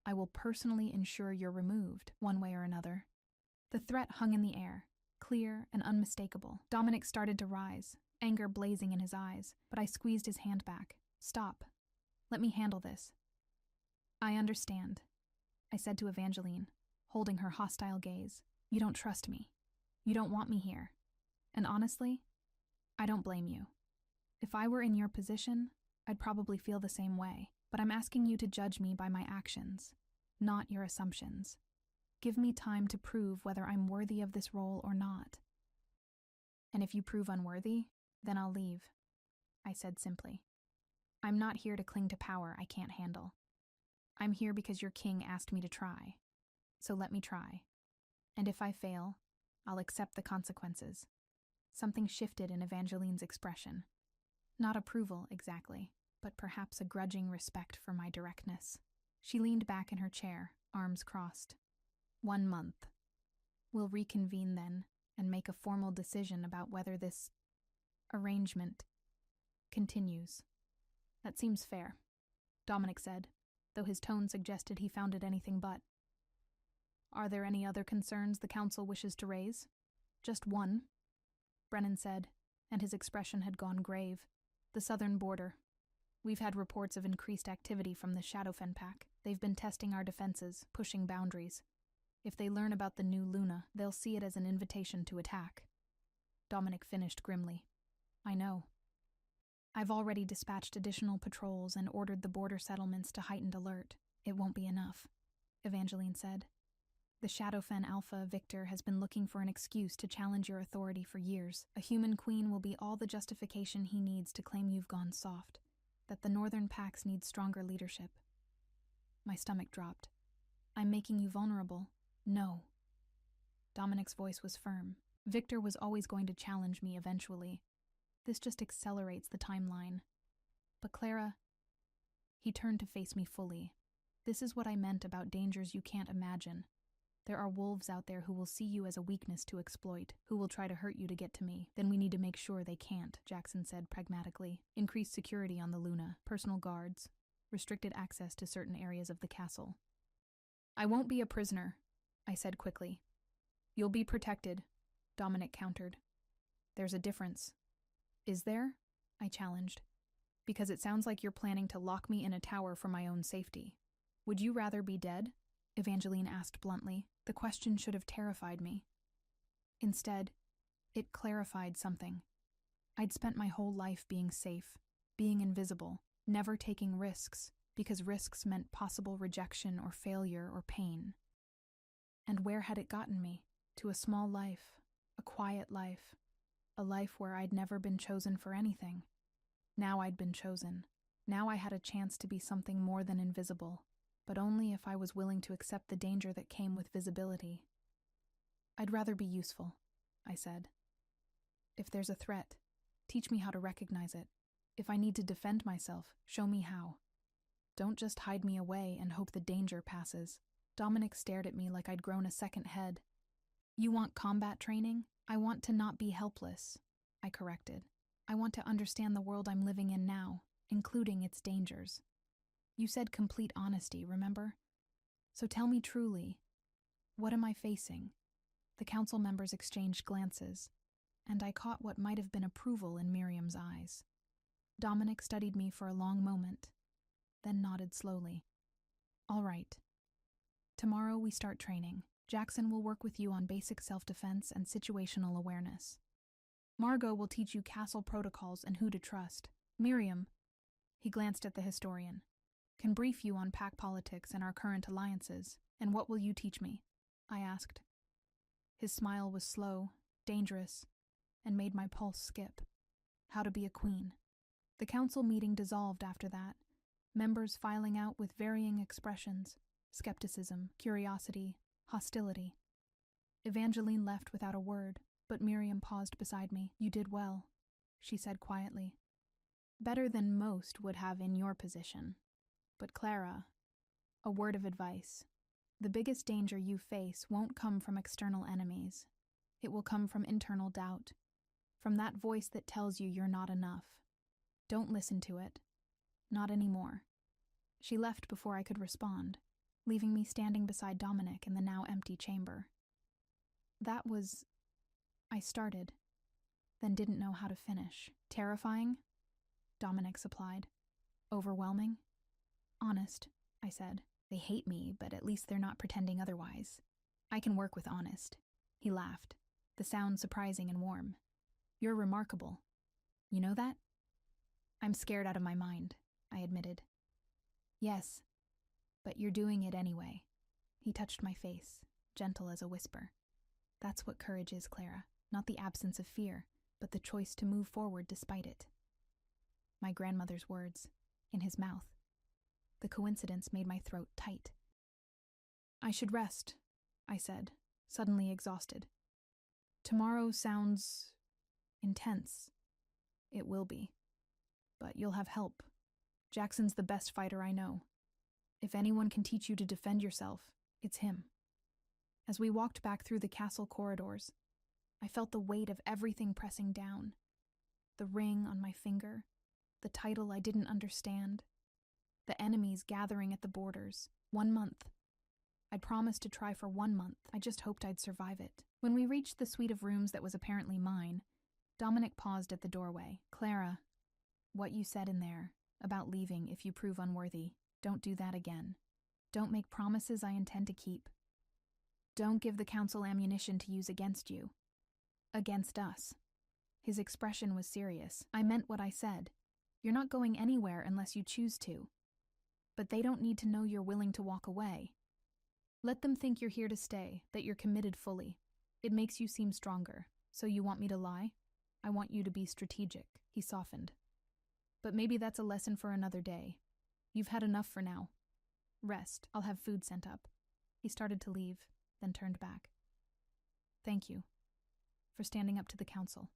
I will personally ensure you're removed, one way or another. The threat hung in the air, clear and unmistakable. Dominic started to rise, anger blazing in his eyes, but I squeezed his hand back. Stop. Let me handle this. I understand, I said to Evangeline, holding her hostile gaze. You don't trust me. You don't want me here. And honestly, I don't blame you. If I were in your position, I'd probably feel the same way, but I'm asking you to judge me by my actions, not your assumptions. Give me time to prove whether I'm worthy of this role or not. And if you prove unworthy, then I'll leave, I said simply. I'm not here to cling to power I can't handle. I'm here because your king asked me to try. So let me try. And if I fail, I'll accept the consequences. Something shifted in Evangeline's expression. Not approval, exactly, but perhaps a grudging respect for my directness. She leaned back in her chair, arms crossed. 1 month. We'll reconvene then and make a formal decision about whether this arrangement continues. That seems fair, Dominic said, though his tone suggested he found it anything but. Are there any other concerns the council wishes to raise? Just one, Brennan said, and his expression had gone grave. The southern border. We've had reports of increased activity from the Shadowfen pack. They've been testing our defenses, pushing boundaries. If they learn about the new Luna, they'll see it as an invitation to attack. Dominic finished grimly. I know. I've already dispatched additional patrols and ordered the border settlements to heightened alert. It won't be enough, Evangeline said. The Shadowfen Alpha Victor has been looking for an excuse to challenge your authority for years. A human queen will be all the justification he needs to claim you've gone soft, that the northern packs need stronger leadership. My stomach dropped. I'm making you vulnerable. No. Dominic's voice was firm. Victor was always going to challenge me eventually. This just accelerates the timeline. But Clara... He turned to face me fully. This is what I meant about dangers you can't imagine. There are wolves out there who will see you as a weakness to exploit, who will try to hurt you to get to me. Then we need to make sure they can't, Jackson said pragmatically. Increased security on the Luna, personal guards, restricted access to certain areas of the castle. I won't be a prisoner, I said quickly. You'll be protected, Dominic countered. There's a difference. Is there? I challenged. Because it sounds like you're planning to lock me in a tower for my own safety. Would you rather be dead? Evangeline asked bluntly. The question should have terrified me. Instead, it clarified something. I'd spent my whole life being safe, being invisible, never taking risks, because risks meant possible rejection or failure or pain. And where had it gotten me? To a small life, a quiet life, a life where I'd never been chosen for anything. Now I'd been chosen. Now I had a chance to be something more than invisible, but only if I was willing to accept the danger that came with visibility. I'd rather be useful, I said. If there's a threat, teach me how to recognize it. If I need to defend myself, show me how. Don't just hide me away and hope the danger passes. Dominic stared at me like I'd grown a second head. You want combat training? I want to not be helpless, I corrected. I want to understand the world I'm living in now, including its dangers. You said complete honesty, remember? So tell me truly, what am I facing? The council members exchanged glances, and I caught what might have been approval in Miriam's eyes. Dominic studied me for a long moment, then nodded slowly. All right. Tomorrow we start training. Jackson will work with you on basic self-defense and situational awareness. Margot will teach you castle protocols and who to trust. Miriam, he glanced at the historian, can brief you on pack politics and our current alliances. And what will you teach me? I asked. His smile was slow, dangerous, and made my pulse skip. How to be a queen. The council meeting dissolved after that, members filing out with varying expressions, skepticism, curiosity, hostility. Evangeline left without a word, but Miriam paused beside me. You did well, she said quietly. Better than most would have in your position. But Clara, a word of advice. The biggest danger you face won't come from external enemies. It will come from internal doubt, from that voice that tells you you're not enough. Don't listen to it. Not anymore. She left before I could respond, leaving me standing beside Dominic in the now empty chamber. That was... I started, then didn't know how to finish. Terrifying? Dominic supplied. Overwhelming? Honest, I said. They hate me, but at least they're not pretending otherwise. I can work with honest. He laughed, the sound surprising and warm. You're remarkable. You know that? I'm scared out of my mind, I admitted. Yes, but you're doing it anyway. He touched my face, gentle as a whisper. That's what courage is, Clara. Not the absence of fear, but the choice to move forward despite it. My grandmother's words, in his mouth. The coincidence made my throat tight. I should rest, I said, suddenly exhausted. Tomorrow sounds Intense. It will be. But you'll have help. Jackson's the best fighter I know. If anyone can teach you to defend yourself, it's him. As we walked back through the castle corridors, I felt the weight of everything pressing down. The ring on my finger, the title I didn't understand, the enemies gathering at the borders. 1 month. I'd promised to try for 1 month. I just hoped I'd survive it. When we reached the suite of rooms that was apparently mine, Dominic paused at the doorway. Clara, what you said in there about leaving if you prove unworthy, don't do that again. Don't make promises I intend to keep. Don't give the council ammunition to use against you. Against us. His expression was serious. I meant what I said. You're not going anywhere unless you choose to. But they don't need to know you're willing to walk away. Let them think you're here to stay, that you're committed fully. It makes you seem stronger. So you want me to lie? I want you to be strategic. He softened. But maybe that's a lesson for another day. You've had enough for now. Rest. I'll have food sent up. He started to leave, then turned back. Thank you. For standing up to the council.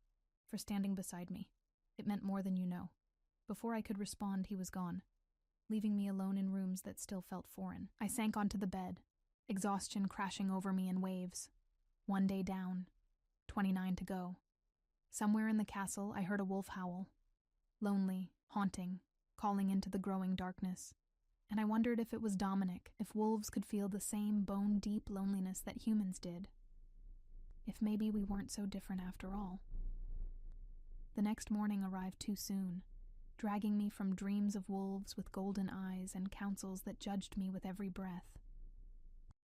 For standing beside me. It meant more than you know. Before I could respond, he was gone, leaving me alone in rooms that still felt foreign. I sank onto the bed, exhaustion crashing over me in waves. 1 day down, 29 to go. Somewhere in the castle, I heard a wolf howl. Lonely, haunting, calling into the growing darkness. And I wondered if it was Dominic, if wolves could feel the same bone-deep loneliness that humans did. If maybe we weren't so different after all. The next morning arrived too soon, dragging me from dreams of wolves with golden eyes and councils that judged me with every breath.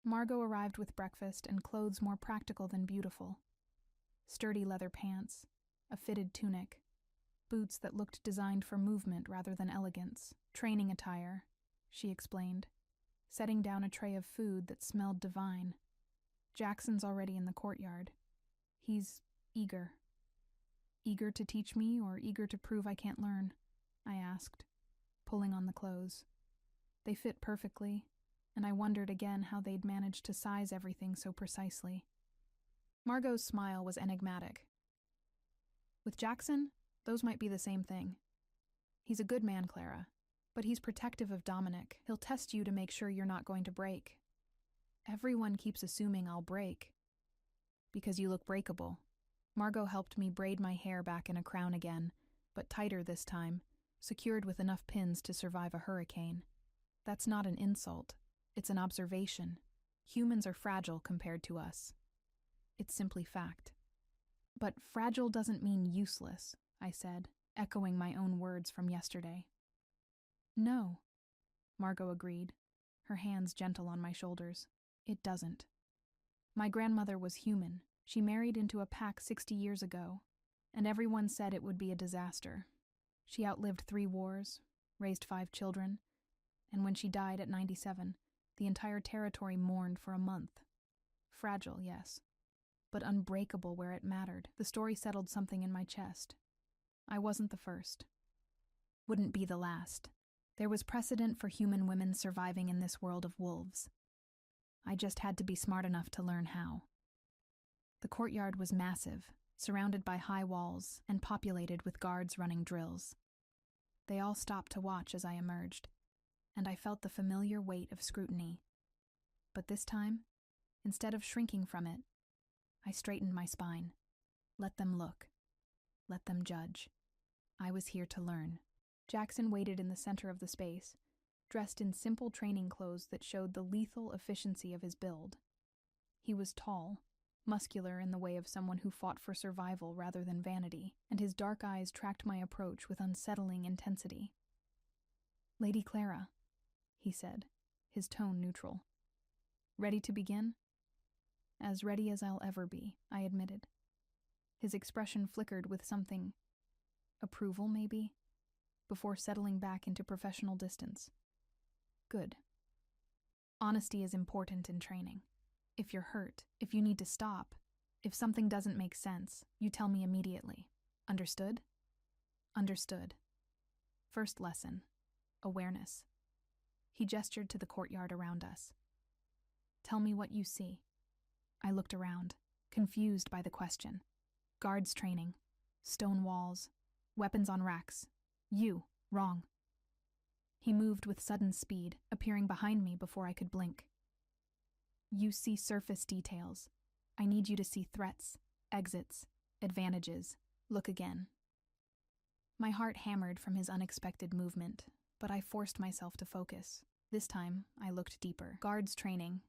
Margot arrived with breakfast and clothes more practical than beautiful. Sturdy leather pants, a fitted tunic, boots that looked designed for movement rather than elegance, training attire, she explained, setting down a tray of food that smelled divine. Jackson's already in the courtyard. He's eager. Eager to teach me or eager to prove I can't learn? I asked, pulling on the clothes. They fit perfectly, and I wondered again how they'd managed to size everything so precisely. Margot's smile was enigmatic. With Jackson, those might be the same thing. He's a good man, Clara, but he's protective of Dominic. He'll test you to make sure you're not going to break. Everyone keeps assuming I'll break. Because you look breakable. Margot helped me braid my hair back in a crown again, but tighter this time, secured with enough pins to survive a hurricane. That's not an insult. It's an observation. Humans are fragile compared to us. It's simply fact. But fragile doesn't mean useless, I said, echoing my own words from yesterday. No, Margot agreed, her hands gentle on my shoulders. It doesn't. My grandmother was human. She married into a pack 60 years ago, and everyone said it would be a disaster. She outlived 3 wars, raised 5 children, and when she died at 97, the entire territory mourned for a month. Fragile, yes, but unbreakable where it mattered. The story settled something in my chest. I wasn't the first. Wouldn't be the last. There was precedent for human women surviving in this world of wolves. I just had to be smart enough to learn how. The courtyard was massive, surrounded by high walls and populated with guards running drills. They all stopped to watch as I emerged, and I felt the familiar weight of scrutiny. But this time, instead of shrinking from it, I straightened my spine. Let them look. Let them judge. I was here to learn. Jackson waited in the center of the space, dressed in simple training clothes that showed the lethal efficiency of his build. He was tall, muscular in the way of someone who fought for survival rather than vanity, and his dark eyes tracked my approach with unsettling intensity. "Lady Clara," he said, his tone neutral. "Ready to begin?" "As ready as I'll ever be," I admitted. His expression flickered with something, approval maybe, before settling back into professional distance. "Good. Honesty is important in training. If you're hurt, if you need to stop, if something doesn't make sense, you tell me immediately. Understood?" "Understood." First lesson, awareness. He gestured to the courtyard around us. "Tell me what you see." I looked around, confused by the question. Guards training, Stone walls. Weapons on racks. You. Wrong. He moved with sudden speed, appearing behind me before I could blink. You see surface details. I need you to see threats, exits, advantages. Look again. My heart hammered from his unexpected movement, but I forced myself to focus. This time, I looked deeper. Guards training,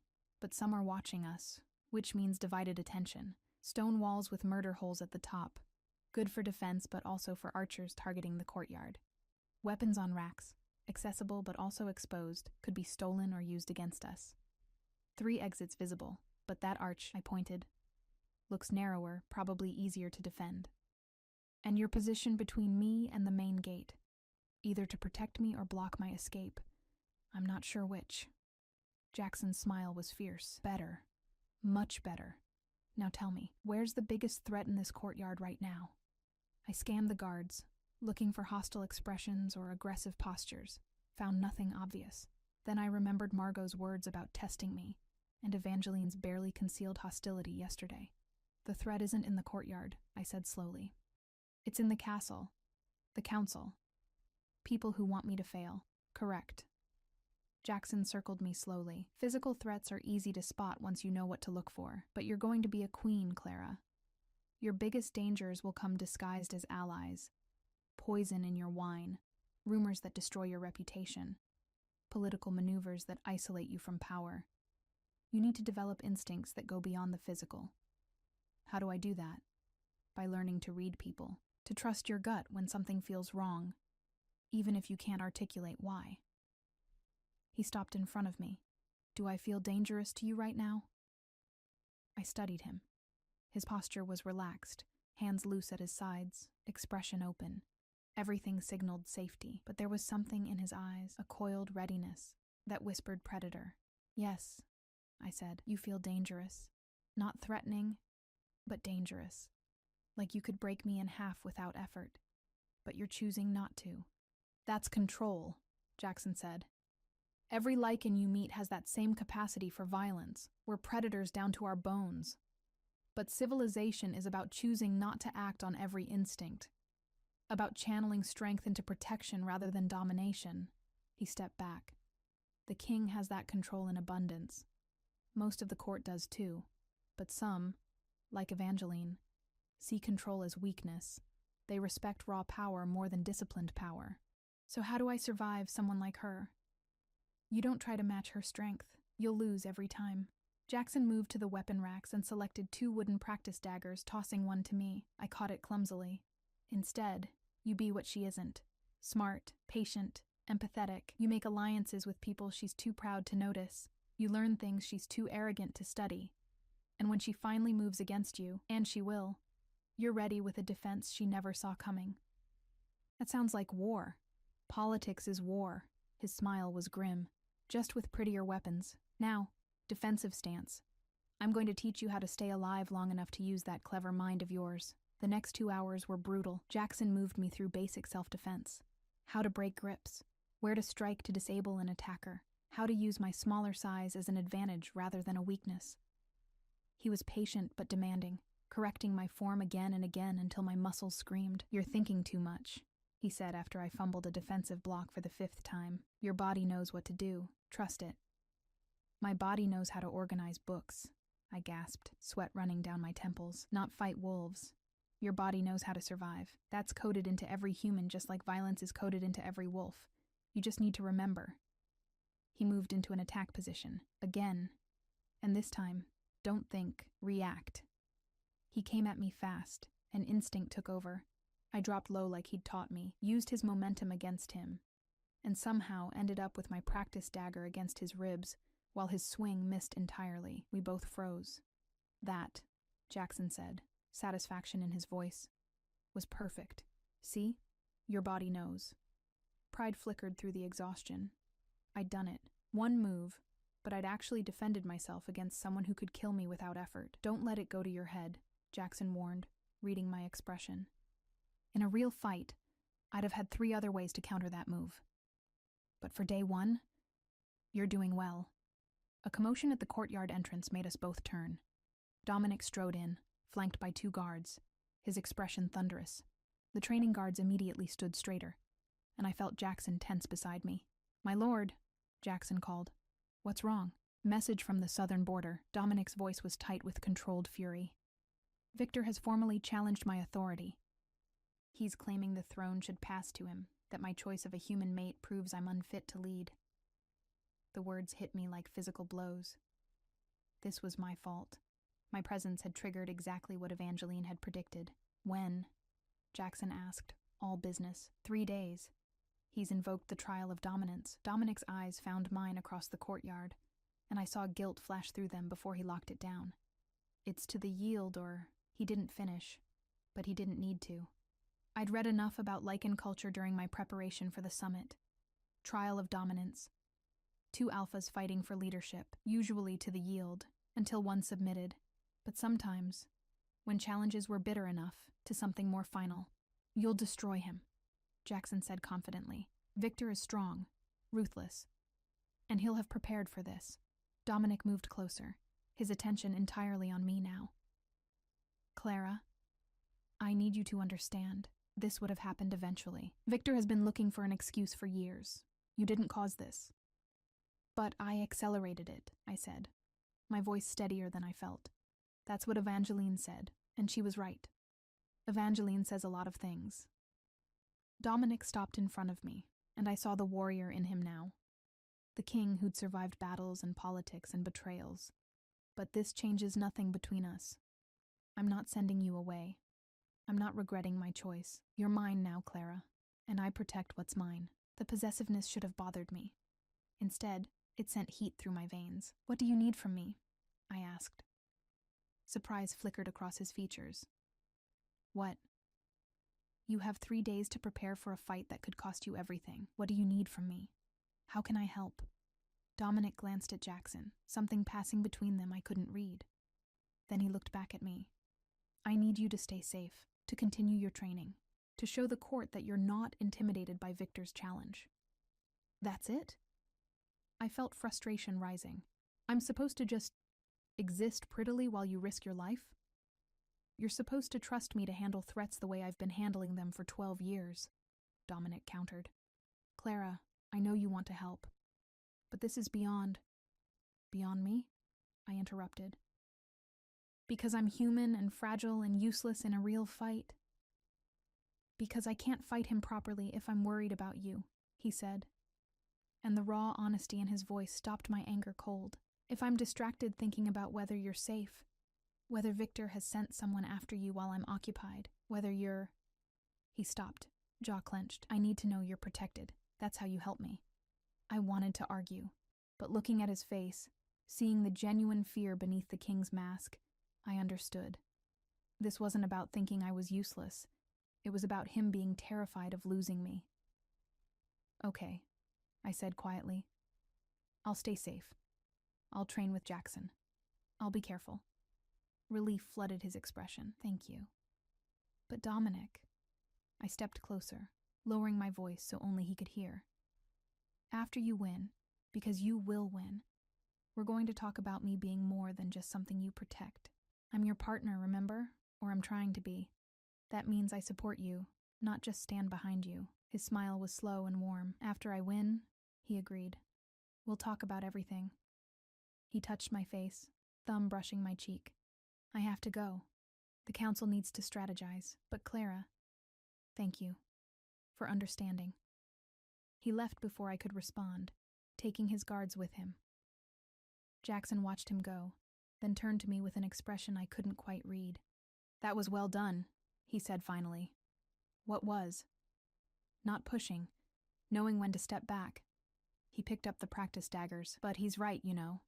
but some are watching us, which means divided attention. Stone walls with murder holes at the top. Good for defense, but also for archers targeting the courtyard. Weapons on racks, accessible but also exposed, could be stolen or used against us. 3 exits visible, but that arch, I pointed, looks narrower, probably easier to defend. And your position between me and the main gate, either to protect me or block my escape. I'm not sure which. Jackson's smile was fierce. Better. Much better. Now tell me, where's the biggest threat in this courtyard right now? I scanned the guards, looking for hostile expressions or aggressive postures. Found nothing obvious. Then I remembered Margot's words about testing me, and Evangeline's barely concealed hostility yesterday. The threat isn't in the courtyard, I said slowly. It's in the castle. The council. People who want me to fail. Correct. Jackson circled me slowly. Physical threats are easy to spot once you know what to look for, but you're going to be a queen, Clara. Your biggest dangers will come disguised as allies. Poison in your wine, rumors that destroy your reputation, political maneuvers that isolate you from power. You need to develop instincts that go beyond the physical. How do I do that? By learning to read people, to trust your gut when something feels wrong, even if you can't articulate why. He stopped in front of me. Do I feel dangerous to you right now? I studied him. His posture was relaxed, hands loose at his sides, expression open. Everything signaled safety, but there was something in his eyes, a coiled readiness, that whispered predator. Yes, I said, you feel dangerous. Not threatening, but dangerous. Like you could break me in half without effort, but you're choosing not to. That's control, Jackson said. Every lichen you meet has that same capacity for violence. We're predators down to our bones. But civilization is about choosing not to act on every instinct, about channeling strength into protection rather than domination. He stepped back. The king has that control in abundance. Most of the court does too, but some, like Evangeline, see control as weakness. They respect raw power more than disciplined power. So how do I survive someone like her? You don't try to match her strength. You'll lose every time. Jackson moved to the weapon racks and selected 2 wooden practice daggers, tossing one to me. I caught it clumsily. Instead, you be what she isn't. Smart, patient, empathetic. You make alliances with people she's too proud to notice. You learn things she's too arrogant to study. And when she finally moves against you, and she will, you're ready with a defense she never saw coming. That sounds like war. Politics is war. His smile was grim, just with prettier weapons. Now, defensive stance. I'm going to teach you how to stay alive long enough to use that clever mind of yours. The next 2 hours were brutal. Jackson moved me through basic self-defense. How to break grips. Where to strike to disable an attacker. How to use my smaller size as an advantage rather than a weakness. He was patient but demanding, correcting my form again and again until my muscles screamed. You're thinking too much, he said after I fumbled a defensive block for the 5th time. Your body knows what to do. Trust it. My body knows how to organize books, I gasped, sweat running down my temples. Not fight wolves. Your body knows how to survive. That's coded into every human just like violence is coded into every wolf. You just need to remember. He moved into an attack position. Again. And this time, don't think, react. He came at me fast, and instinct took over. I dropped low like he'd taught me, used his momentum against him, and somehow ended up with my practice dagger against his ribs, while his swing missed entirely. We both froze. That, Jackson said, satisfaction in his voice, was perfect. See? Your body knows. Pride flickered through the exhaustion. I'd done it. One move, but I'd actually defended myself against someone who could kill me without effort. Don't let it go to your head, Jackson warned, reading my expression. In a real fight, I'd have had 3 other ways to counter that move. But for day 1, you're doing well. A commotion at the courtyard entrance made us both turn. Dominic strode in, flanked by 2 guards, his expression thunderous. The training guards immediately stood straighter, and I felt Jackson tense beside me. "My lord," Jackson called. "What's wrong?" "Message from the southern border." Dominic's voice was tight with controlled fury. "Victor has formally challenged my authority. He's claiming the throne should pass to him, that my choice of a human mate proves I'm unfit to lead." The words hit me like physical blows. This was my fault. My presence had triggered exactly what Evangeline had predicted. "When?" Jackson asked. "All business. 3 days. He's invoked the trial of dominance." Dominic's eyes found mine across the courtyard, and I saw guilt flash through them before he locked it down. "It's to the yield," or he didn't finish, but he didn't need to. I'd read enough about lichen culture during my preparation for the summit. Trial of dominance. 2 alphas fighting for leadership, usually to the yield, until one submitted, but sometimes, when challenges were bitter enough, to something more final. "You'll destroy him," Jackson said confidently. "Victor is strong, ruthless, and he'll have prepared for this." Dominic moved closer, his attention entirely on me now. "Clara, I need you to understand. This would have happened eventually. Victor has been looking for an excuse for years. You didn't cause this." "But I accelerated it," I said, my voice steadier than I felt. "That's what Evangeline said, and she was right. Evangeline says a lot of things." Dominic stopped in front of me, and I saw the warrior in him now. The king who'd survived battles and politics and betrayals. "But this changes nothing between us. I'm not sending you away. I'm not regretting my choice. You're mine now, Clara, and I protect what's mine." The possessiveness should have bothered me. Instead, it sent heat through my veins. "What do you need from me?" I asked. Surprise flickered across his features. "What?" "You have 3 days to prepare for a fight that could cost you everything. What do you need from me? How can I help?" Dominic glanced at Jackson, something passing between them I couldn't read. Then he looked back at me. "I need you to stay safe, to continue your training, to show the court that you're not intimidated by Victor's challenge." "That's it?" I felt frustration rising. "I'm supposed to just exist prettily while you risk your life?" "You're supposed to trust me to handle threats the way I've been handling them for 12 years, Dominic countered. "Clara, I know you want to help, but this is beyond..." "Beyond me?" I interrupted. "Because I'm human and fragile and useless in a real fight. Because I can't fight him properly if I'm worried about you," he said. And the raw honesty in his voice stopped my anger cold. "If I'm distracted thinking about whether you're safe, whether Victor has sent someone after you while I'm occupied, whether you're..." He stopped, jaw clenched. "I need to know you're protected. That's how you help me." I wanted to argue, but looking at his face, seeing the genuine fear beneath the king's mask, I understood. This wasn't about thinking I was useless. It was about him being terrified of losing me. "Okay," I said quietly. "I'll stay safe. I'll train with Jackson. I'll be careful." Relief flooded his expression. "Thank you." "But Dominic..." I stepped closer, lowering my voice so only he could hear. "After you win, because you will win, we're going to talk about me being more than just something you protect. I'm your partner, remember? Or I'm trying to be. That means I support you, not just stand behind you." His smile was slow and warm. "After I win," he agreed, "we'll talk about everything." He touched my face, thumb brushing my cheek. "I have to go. The council needs to strategize. But Clara, thank you for understanding." He left before I could respond, taking his guards with him. Jackson watched him go, then turned to me with an expression I couldn't quite read. "That was well done," he said finally. "What was?" "Not pushing, knowing when to step back." He picked up the practice daggers. "But he's right, you know,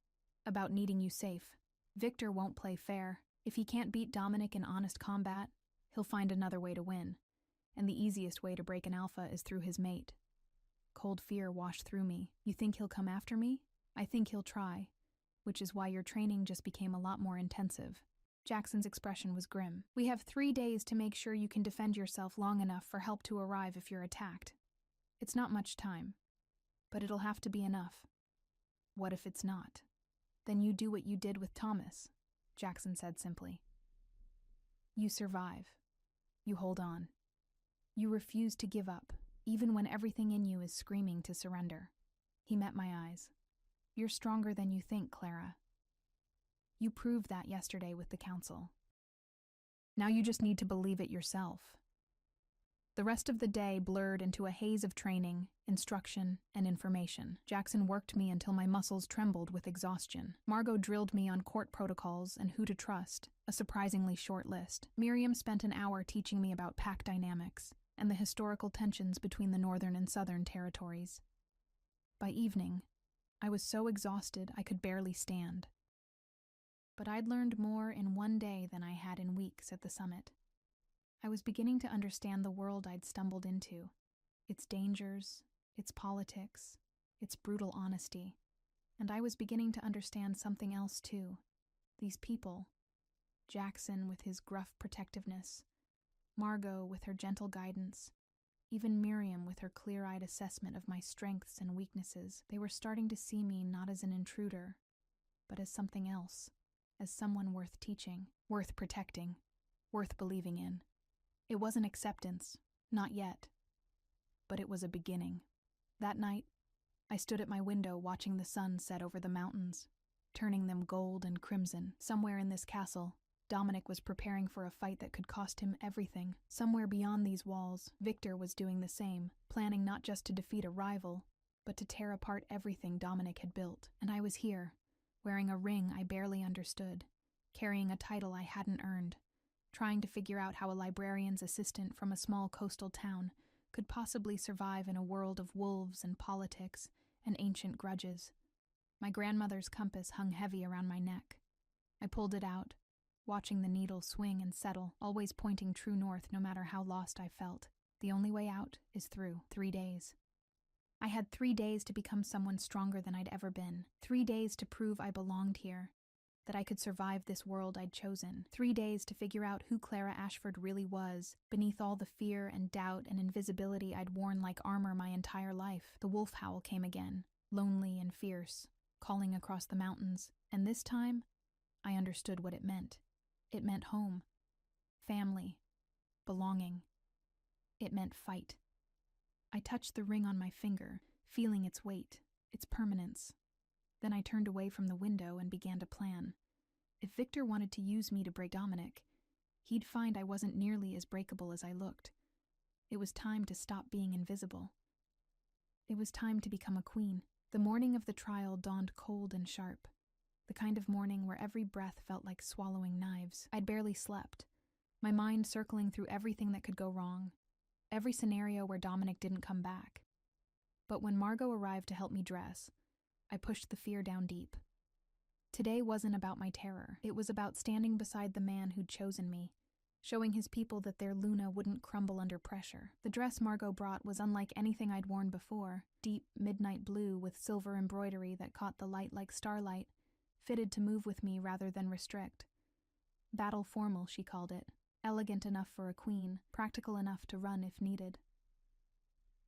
about needing you safe. Victor won't play fair. If he can't beat Dominic in honest combat, he'll find another way to win. And the easiest way to break an alpha is through his mate." Cold fear washed through me. "You think he'll come after me?" "I think he'll try, which is why your training just became a lot more intensive." Jackson's expression was grim. "We have 3 days to make sure you can defend yourself long enough for help to arrive if you're attacked. It's not much time, but it'll have to be enough." "What if it's not?" "Then you do what you did with Thomas," Jackson said simply. "You survive. You hold on. You refuse to give up, even when everything in you is screaming to surrender. He met my eyes. You're stronger than you think, Clara. You proved that yesterday with the council. Now you just need to believe it yourself. The rest of the day blurred into a haze of training, instruction, and information. Jackson worked me until my muscles trembled with exhaustion. Margot drilled me on court protocols and who to trust, a surprisingly short list. Miriam spent an hour teaching me about pack dynamics and the historical tensions between the northern and southern territories. By evening, I was so exhausted I could barely stand. But I'd learned more in one day than I had in weeks at the summit. I was beginning to understand the world I'd stumbled into, its dangers, its politics, its brutal honesty, and I was beginning to understand something else too. These people, Jackson with his gruff protectiveness, Margot with her gentle guidance, even Miriam with her clear-eyed assessment of my strengths and weaknesses, they were starting to see me not as an intruder, but as something else, as someone worth teaching, worth protecting, worth believing in. It wasn't acceptance, not yet, but it was a beginning. That night, I stood at my window watching the sun set over the mountains, turning them gold and crimson. Somewhere in this castle, Dominic was preparing for a fight that could cost him everything. Somewhere beyond these walls, Victor was doing the same, planning not just to defeat a rival, but to tear apart everything Dominic had built. And I was here, wearing a ring I barely understood, carrying a title I hadn't earned, trying to figure out how a librarian's assistant from a small coastal town could possibly survive in a world of wolves and politics and ancient grudges. My grandmother's compass hung heavy around my neck. I pulled it out, watching the needle swing and settle, always pointing true north no matter how lost I felt. The only way out is through. 3 days. I had 3 days to become someone stronger than I'd ever been. 3 days to prove I belonged here, that I could survive this world I'd chosen. 3 days to figure out who Clara Ashford really was, beneath all the fear and doubt and invisibility I'd worn like armor my entire life. The wolf howl came again, lonely and fierce, calling across the mountains, and this time, I understood what it meant. It meant home, family, belonging. It meant fight. I touched the ring on my finger, feeling its weight, its permanence. Then I turned away from the window and began to plan. If Victor wanted to use me to break Dominic, he'd find I wasn't nearly as breakable as I looked. It was time to stop being invisible. It was time to become a queen. The morning of the trial dawned cold and sharp, the kind of morning where every breath felt like swallowing knives. I'd barely slept, my mind circling through everything that could go wrong, every scenario where Dominic didn't come back. But when Margot arrived to help me dress, I pushed the fear down deep. Today wasn't about my terror. It was about standing beside the man who'd chosen me, showing his people that their Luna wouldn't crumble under pressure. The dress Margot brought was unlike anything I'd worn before, deep midnight blue with silver embroidery that caught the light like starlight, fitted to move with me rather than restrict. Battle formal, she called it, elegant enough for a queen, practical enough to run if needed.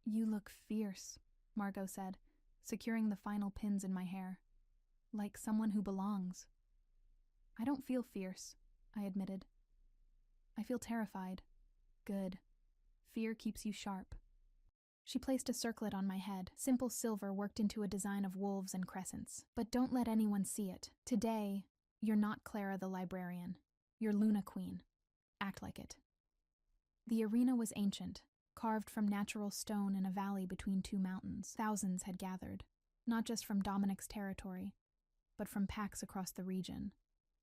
"You look fierce," Margot said, securing the final pins in my hair. "Like someone who belongs." "I don't feel fierce," I admitted. "I feel terrified." "Good. Fear keeps you sharp." She placed a circlet on my head, simple silver worked into a design of wolves and crescents. "But don't let anyone see it. Today, you're not Clara the librarian. You're Luna Queen. Act like it." The arena was ancient, carved from natural stone in a valley between two mountains. Thousands had gathered, not just from Dominic's territory, but from packs across the region,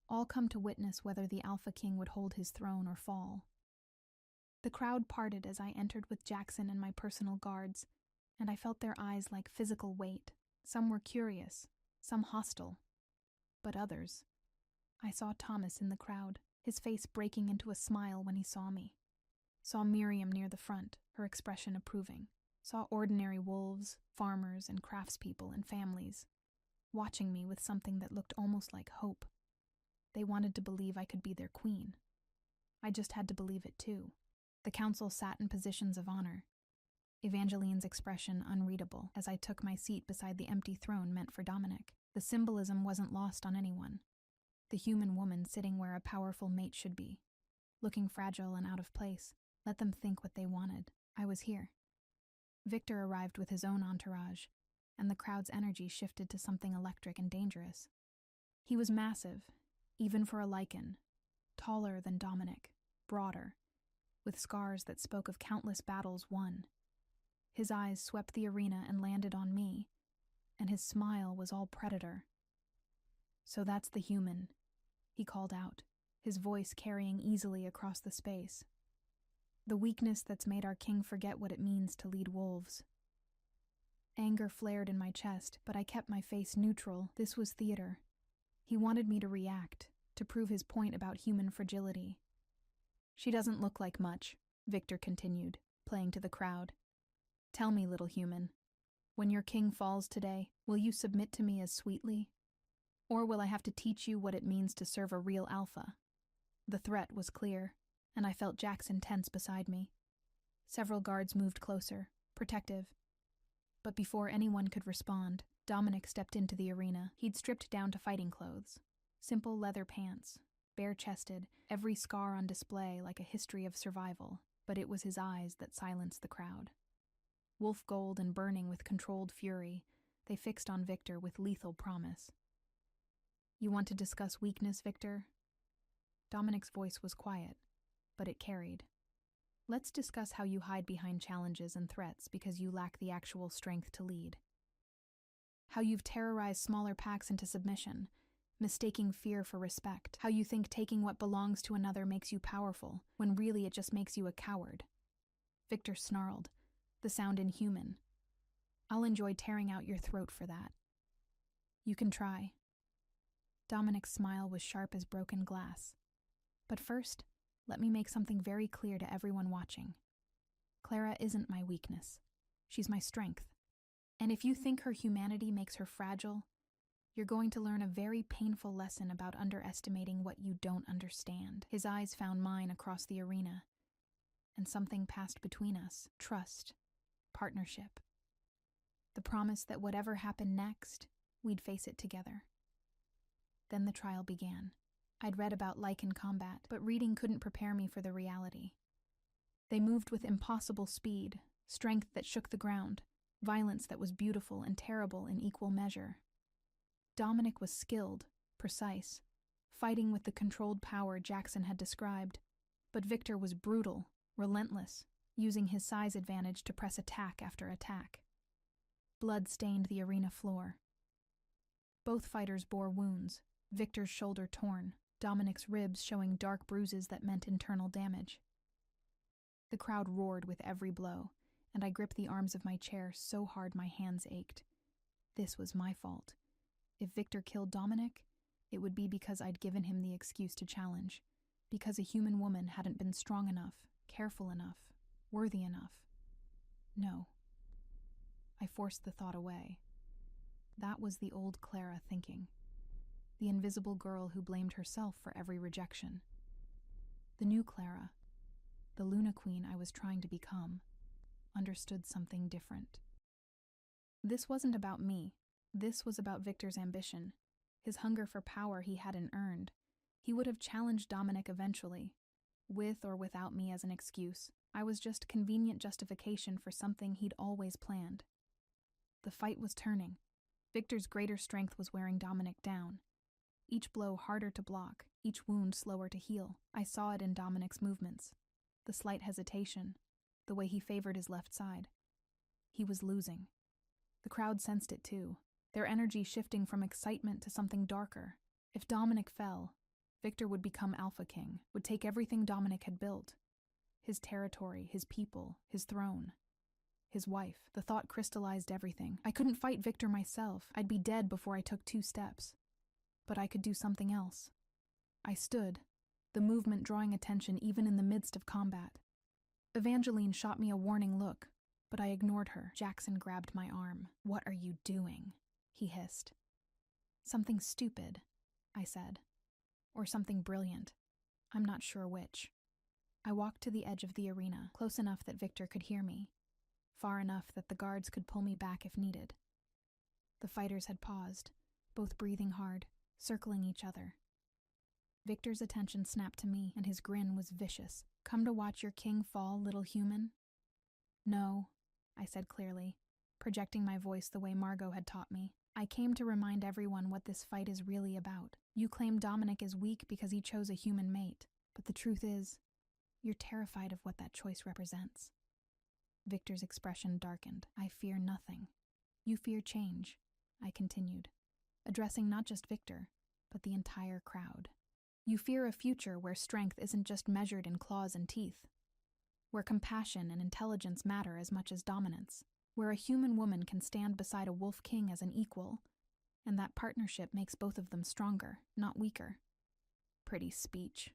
all come to witness whether the Alpha King would hold his throne or fall. The crowd parted as I entered with Jackson and my personal guards, and I felt their eyes like physical weight. Some were curious, some hostile, but others. I saw Thomas in the crowd, his face breaking into a smile when he saw me. Saw Miriam near the front, her expression approving. Saw ordinary wolves, farmers, and craftspeople and families, watching me with something that looked almost like hope. They wanted to believe I could be their queen. I just had to believe it too. The council sat in positions of honor, Evangeline's expression unreadable as I took my seat beside the empty throne meant for Dominic. The symbolism wasn't lost on anyone. The human woman sitting where a powerful mate should be, looking fragile and out of place, Let them think what they wanted. I was here. Victor arrived with his own entourage, and the crowd's energy shifted to something electric and dangerous. He was massive, even for a lichen, taller than Dominic, broader, with scars that spoke of countless battles won. His eyes swept the arena and landed on me, and his smile was all predator. "So that's the human," he called out, his voice carrying easily across the space. "The weakness that's made our king forget what it means to lead wolves." Anger flared in my chest, but I kept my face neutral. This was theater. He wanted me to react, to prove his point about human fragility. "She doesn't look like much," Victor continued, playing to the crowd. "Tell me, little human, when your king falls today, will you submit to me as sweetly? Or will I have to teach you what it means to serve a real alpha?" The threat was clear, and I felt Jackson tense beside me. Several guards moved closer, protective. But before anyone could respond, Dominic stepped into the arena. He'd stripped down to fighting clothes. Simple leather pants, bare-chested, every scar on display like a history of survival, but it was his eyes that silenced the crowd. Wolf gold and burning with controlled fury, they fixed on Victor with lethal promise. "You want to discuss weakness, Victor?" Dominic's voice was quiet, but it carried. "Let's discuss how you hide behind challenges and threats because you lack the actual strength to lead. How you've terrorized smaller packs into submission, mistaking fear for respect. How you think taking what belongs to another makes you powerful, when really it just makes you a coward." Victor snarled, the sound inhuman. "I'll enjoy tearing out your throat for that." "You can try." Dominic's smile was sharp as broken glass. "But first, let me make something very clear to everyone watching. Clara isn't my weakness. She's my strength. And if you think her humanity makes her fragile, you're going to learn a very painful lesson about underestimating what you don't understand." His eyes found mine across the arena, and something passed between us. Trust. Partnership. The promise that whatever happened next, we'd face it together. Then the trial began. I'd read about lichen combat, but reading couldn't prepare me for the reality. They moved with impossible speed, strength that shook the ground, violence that was beautiful and terrible in equal measure. Dominic was skilled, precise, fighting with the controlled power Jackson had described, but Victor was brutal, relentless, using his size advantage to press attack after attack. Blood stained the arena floor. Both fighters bore wounds, Victor's shoulder torn, Dominic's ribs showing dark bruises that meant internal damage. The crowd roared with every blow, and I gripped the arms of my chair so hard my hands ached. This was my fault. If Victor killed Dominic, it would be because I'd given him the excuse to challenge, because a human woman hadn't been strong enough, careful enough, worthy enough. No. I forced the thought away. That was the old Clara thinking. The invisible girl who blamed herself for every rejection. The new Clara, the Luna Queen I was trying to become, understood something different. This wasn't about me. This was about Victor's ambition, his hunger for power he hadn't earned. He would have challenged Dominic eventually, with or without me as an excuse. I was just convenient justification for something he'd always planned. The fight was turning. Victor's greater strength was wearing Dominic down. Each blow harder to block, each wound slower to heal. I saw it in Dominic's movements. The slight hesitation, the way he favored his left side. He was losing. The crowd sensed it too, their energy shifting from excitement to something darker. If Dominic fell, Victor would become Alpha King, would take everything Dominic had built. His territory, his people, his throne. His wife. The thought crystallized everything. I couldn't fight Victor myself. I'd be dead before I took 2 steps. But I could do something else. I stood, the movement drawing attention even in the midst of combat. Evangeline shot me a warning look, but I ignored her. Jackson grabbed my arm. "What are you doing?" he hissed. "Something stupid," I said. Or something brilliant. I'm not sure which. I walked to the edge of the arena, close enough that Victor could hear me, far enough that the guards could pull me back if needed. The fighters had paused, both breathing hard, circling each other. Victor's attention snapped to me, and his grin was vicious. "Come to watch your king fall, little human?" "No," I said clearly, projecting my voice the way Margot had taught me. "I came to remind everyone what this fight is really about. You claim Dominic is weak because he chose a human mate, but the truth is, you're terrified of what that choice represents." Victor's expression darkened. "I fear nothing. You fear change," I continued, addressing not just Victor, but the entire crowd. "You fear a future where strength isn't just measured in claws and teeth, where compassion and intelligence matter as much as dominance, where a human woman can stand beside a wolf king as an equal, and that partnership makes both of them stronger, not weaker." "Pretty speech,"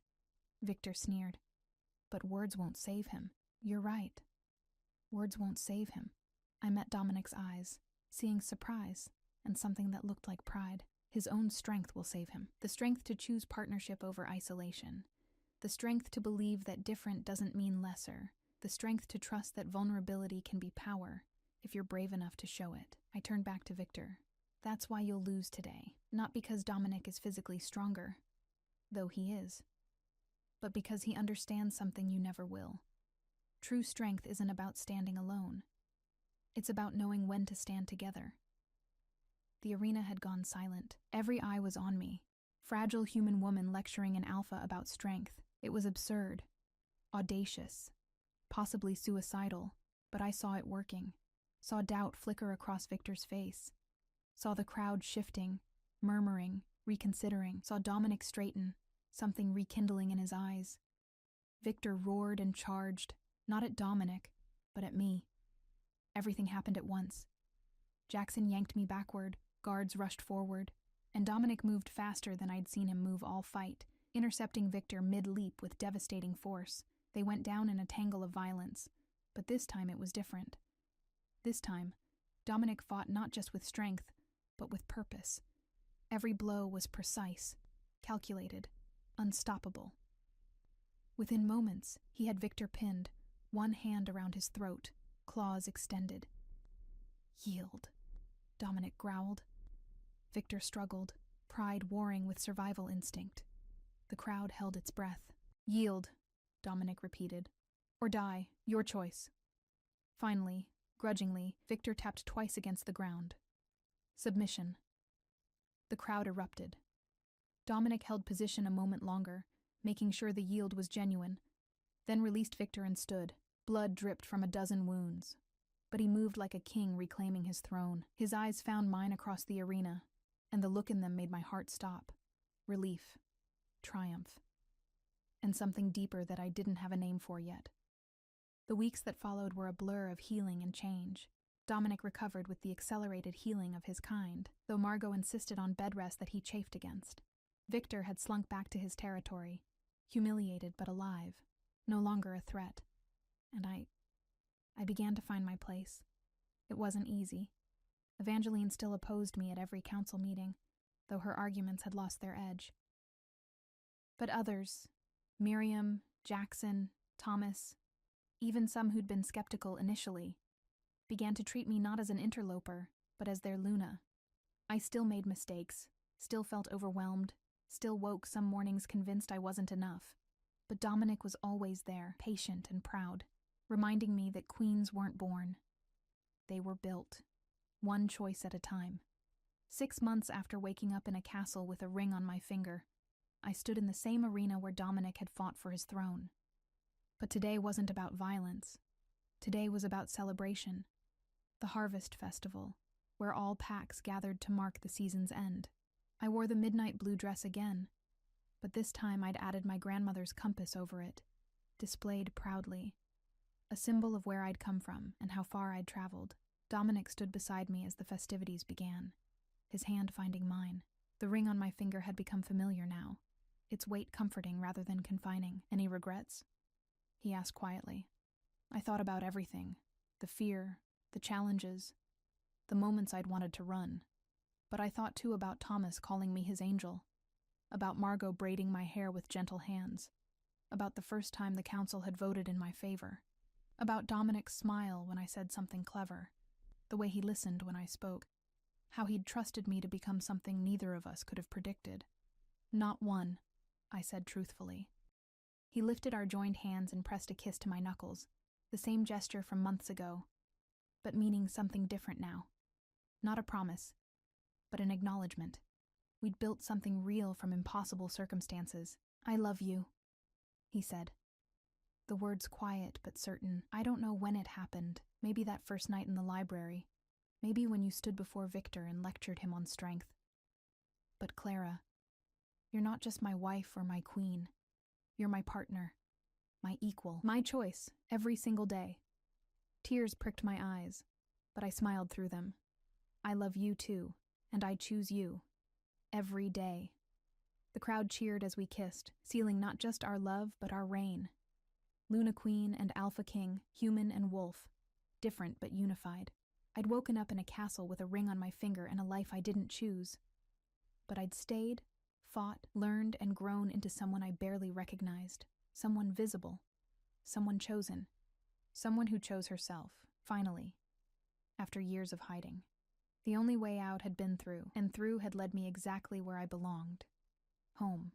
Victor sneered. "But words won't save him." "You're right. Words won't save him." I met Dominic's eyes, seeing surprise and something that looked like pride. "His own strength will save him. The strength to choose partnership over isolation. The strength to believe that different doesn't mean lesser. The strength to trust that vulnerability can be power, if you're brave enough to show it." I turned back to Victor. "That's why you'll lose today. Not because Dominic is physically stronger, though he is, but because he understands something you never will. True strength isn't about standing alone. It's about knowing when to stand together." The arena had gone silent. Every eye was on me. Fragile human woman lecturing an alpha about strength. It was absurd, audacious, possibly suicidal, but I saw it working. Saw doubt flicker across Victor's face. Saw the crowd shifting, murmuring, reconsidering. Saw Dominic straighten, something rekindling in his eyes. Victor roared and charged, not at Dominic, but at me. Everything happened at once. Jackson yanked me backward, guards rushed forward, and Dominic moved faster than I'd seen him move all fight, intercepting Victor mid-leap with devastating force. They went down in a tangle of violence, but this time it was different. This time, Dominic fought not just with strength, but with purpose. Every blow was precise, calculated, unstoppable. Within moments, he had Victor pinned, one hand around his throat, claws extended. "Yield," Dominic growled. Victor struggled, pride warring with survival instinct. The crowd held its breath. "Yield," Dominic repeated. "Or die, your choice." Finally, grudgingly, Victor tapped twice against the ground. Submission. The crowd erupted. Dominic held position a moment longer, making sure the yield was genuine, then released Victor and stood. Blood dripped from a dozen wounds, but he moved like a king reclaiming his throne. His eyes found mine across the arena, and the look in them made my heart stop. Relief, triumph, and something deeper that I didn't have a name for yet. The weeks that followed were a blur of healing and change. Dominic recovered with the accelerated healing of his kind, though Margot insisted on bed rest that he chafed against. Victor had slunk back to his territory, humiliated but alive, no longer a threat. And I began to find my place. It wasn't easy. Evangeline still opposed me at every council meeting, though her arguments had lost their edge. But others, Miriam, Jackson, Thomas, even some who'd been skeptical initially, began to treat me not as an interloper, but as their Luna. I still made mistakes, still felt overwhelmed, still woke some mornings convinced I wasn't enough. But Dominic was always there, patient and proud, reminding me that queens weren't born. They were built, one choice at a time. 6 months after waking up in a castle with a ring on my finger, I stood in the same arena where Dominic had fought for his throne. But today wasn't about violence. Today was about celebration. The Harvest Festival, where all packs gathered to mark the season's end. I wore the midnight blue dress again, but this time I'd added my grandmother's compass over it, displayed proudly, a symbol of where I'd come from and how far I'd traveled. Dominic stood beside me as the festivities began, his hand finding mine. The ring on my finger had become familiar now, its weight comforting rather than confining. "Any regrets?" he asked quietly. I thought about everything, the fear, the challenges, the moments I'd wanted to run. But I thought too about Thomas calling me his angel, about Margot braiding my hair with gentle hands, about the first time the council had voted in my favor, about Dominic's smile when I said something clever, the way he listened when I spoke, how he'd trusted me to become something neither of us could have predicted. Not one, I said truthfully. He lifted our joined hands and pressed a kiss to my knuckles, the same gesture from months ago, but meaning something different now. Not a promise, but an acknowledgement. We'd built something real from impossible circumstances. I love you, he said. The words quiet but certain. I don't know when it happened. Maybe that first night in the library. Maybe when you stood before Victor and lectured him on strength. But Clara, you're not just my wife or my queen. You're my partner, my equal, my choice, every single day. Tears pricked my eyes, but I smiled through them. I love you too, and I choose you. Every day. The crowd cheered as we kissed, sealing not just our love, but our reign. Luna Queen and Alpha King, human and wolf, different but unified. I'd woken up in a castle with a ring on my finger and a life I didn't choose. But I'd stayed, fought, learned, and grown into someone I barely recognized. Someone visible. Someone chosen. Someone who chose herself, finally, after years of hiding. The only way out had been through, and through had led me exactly where I belonged. Home.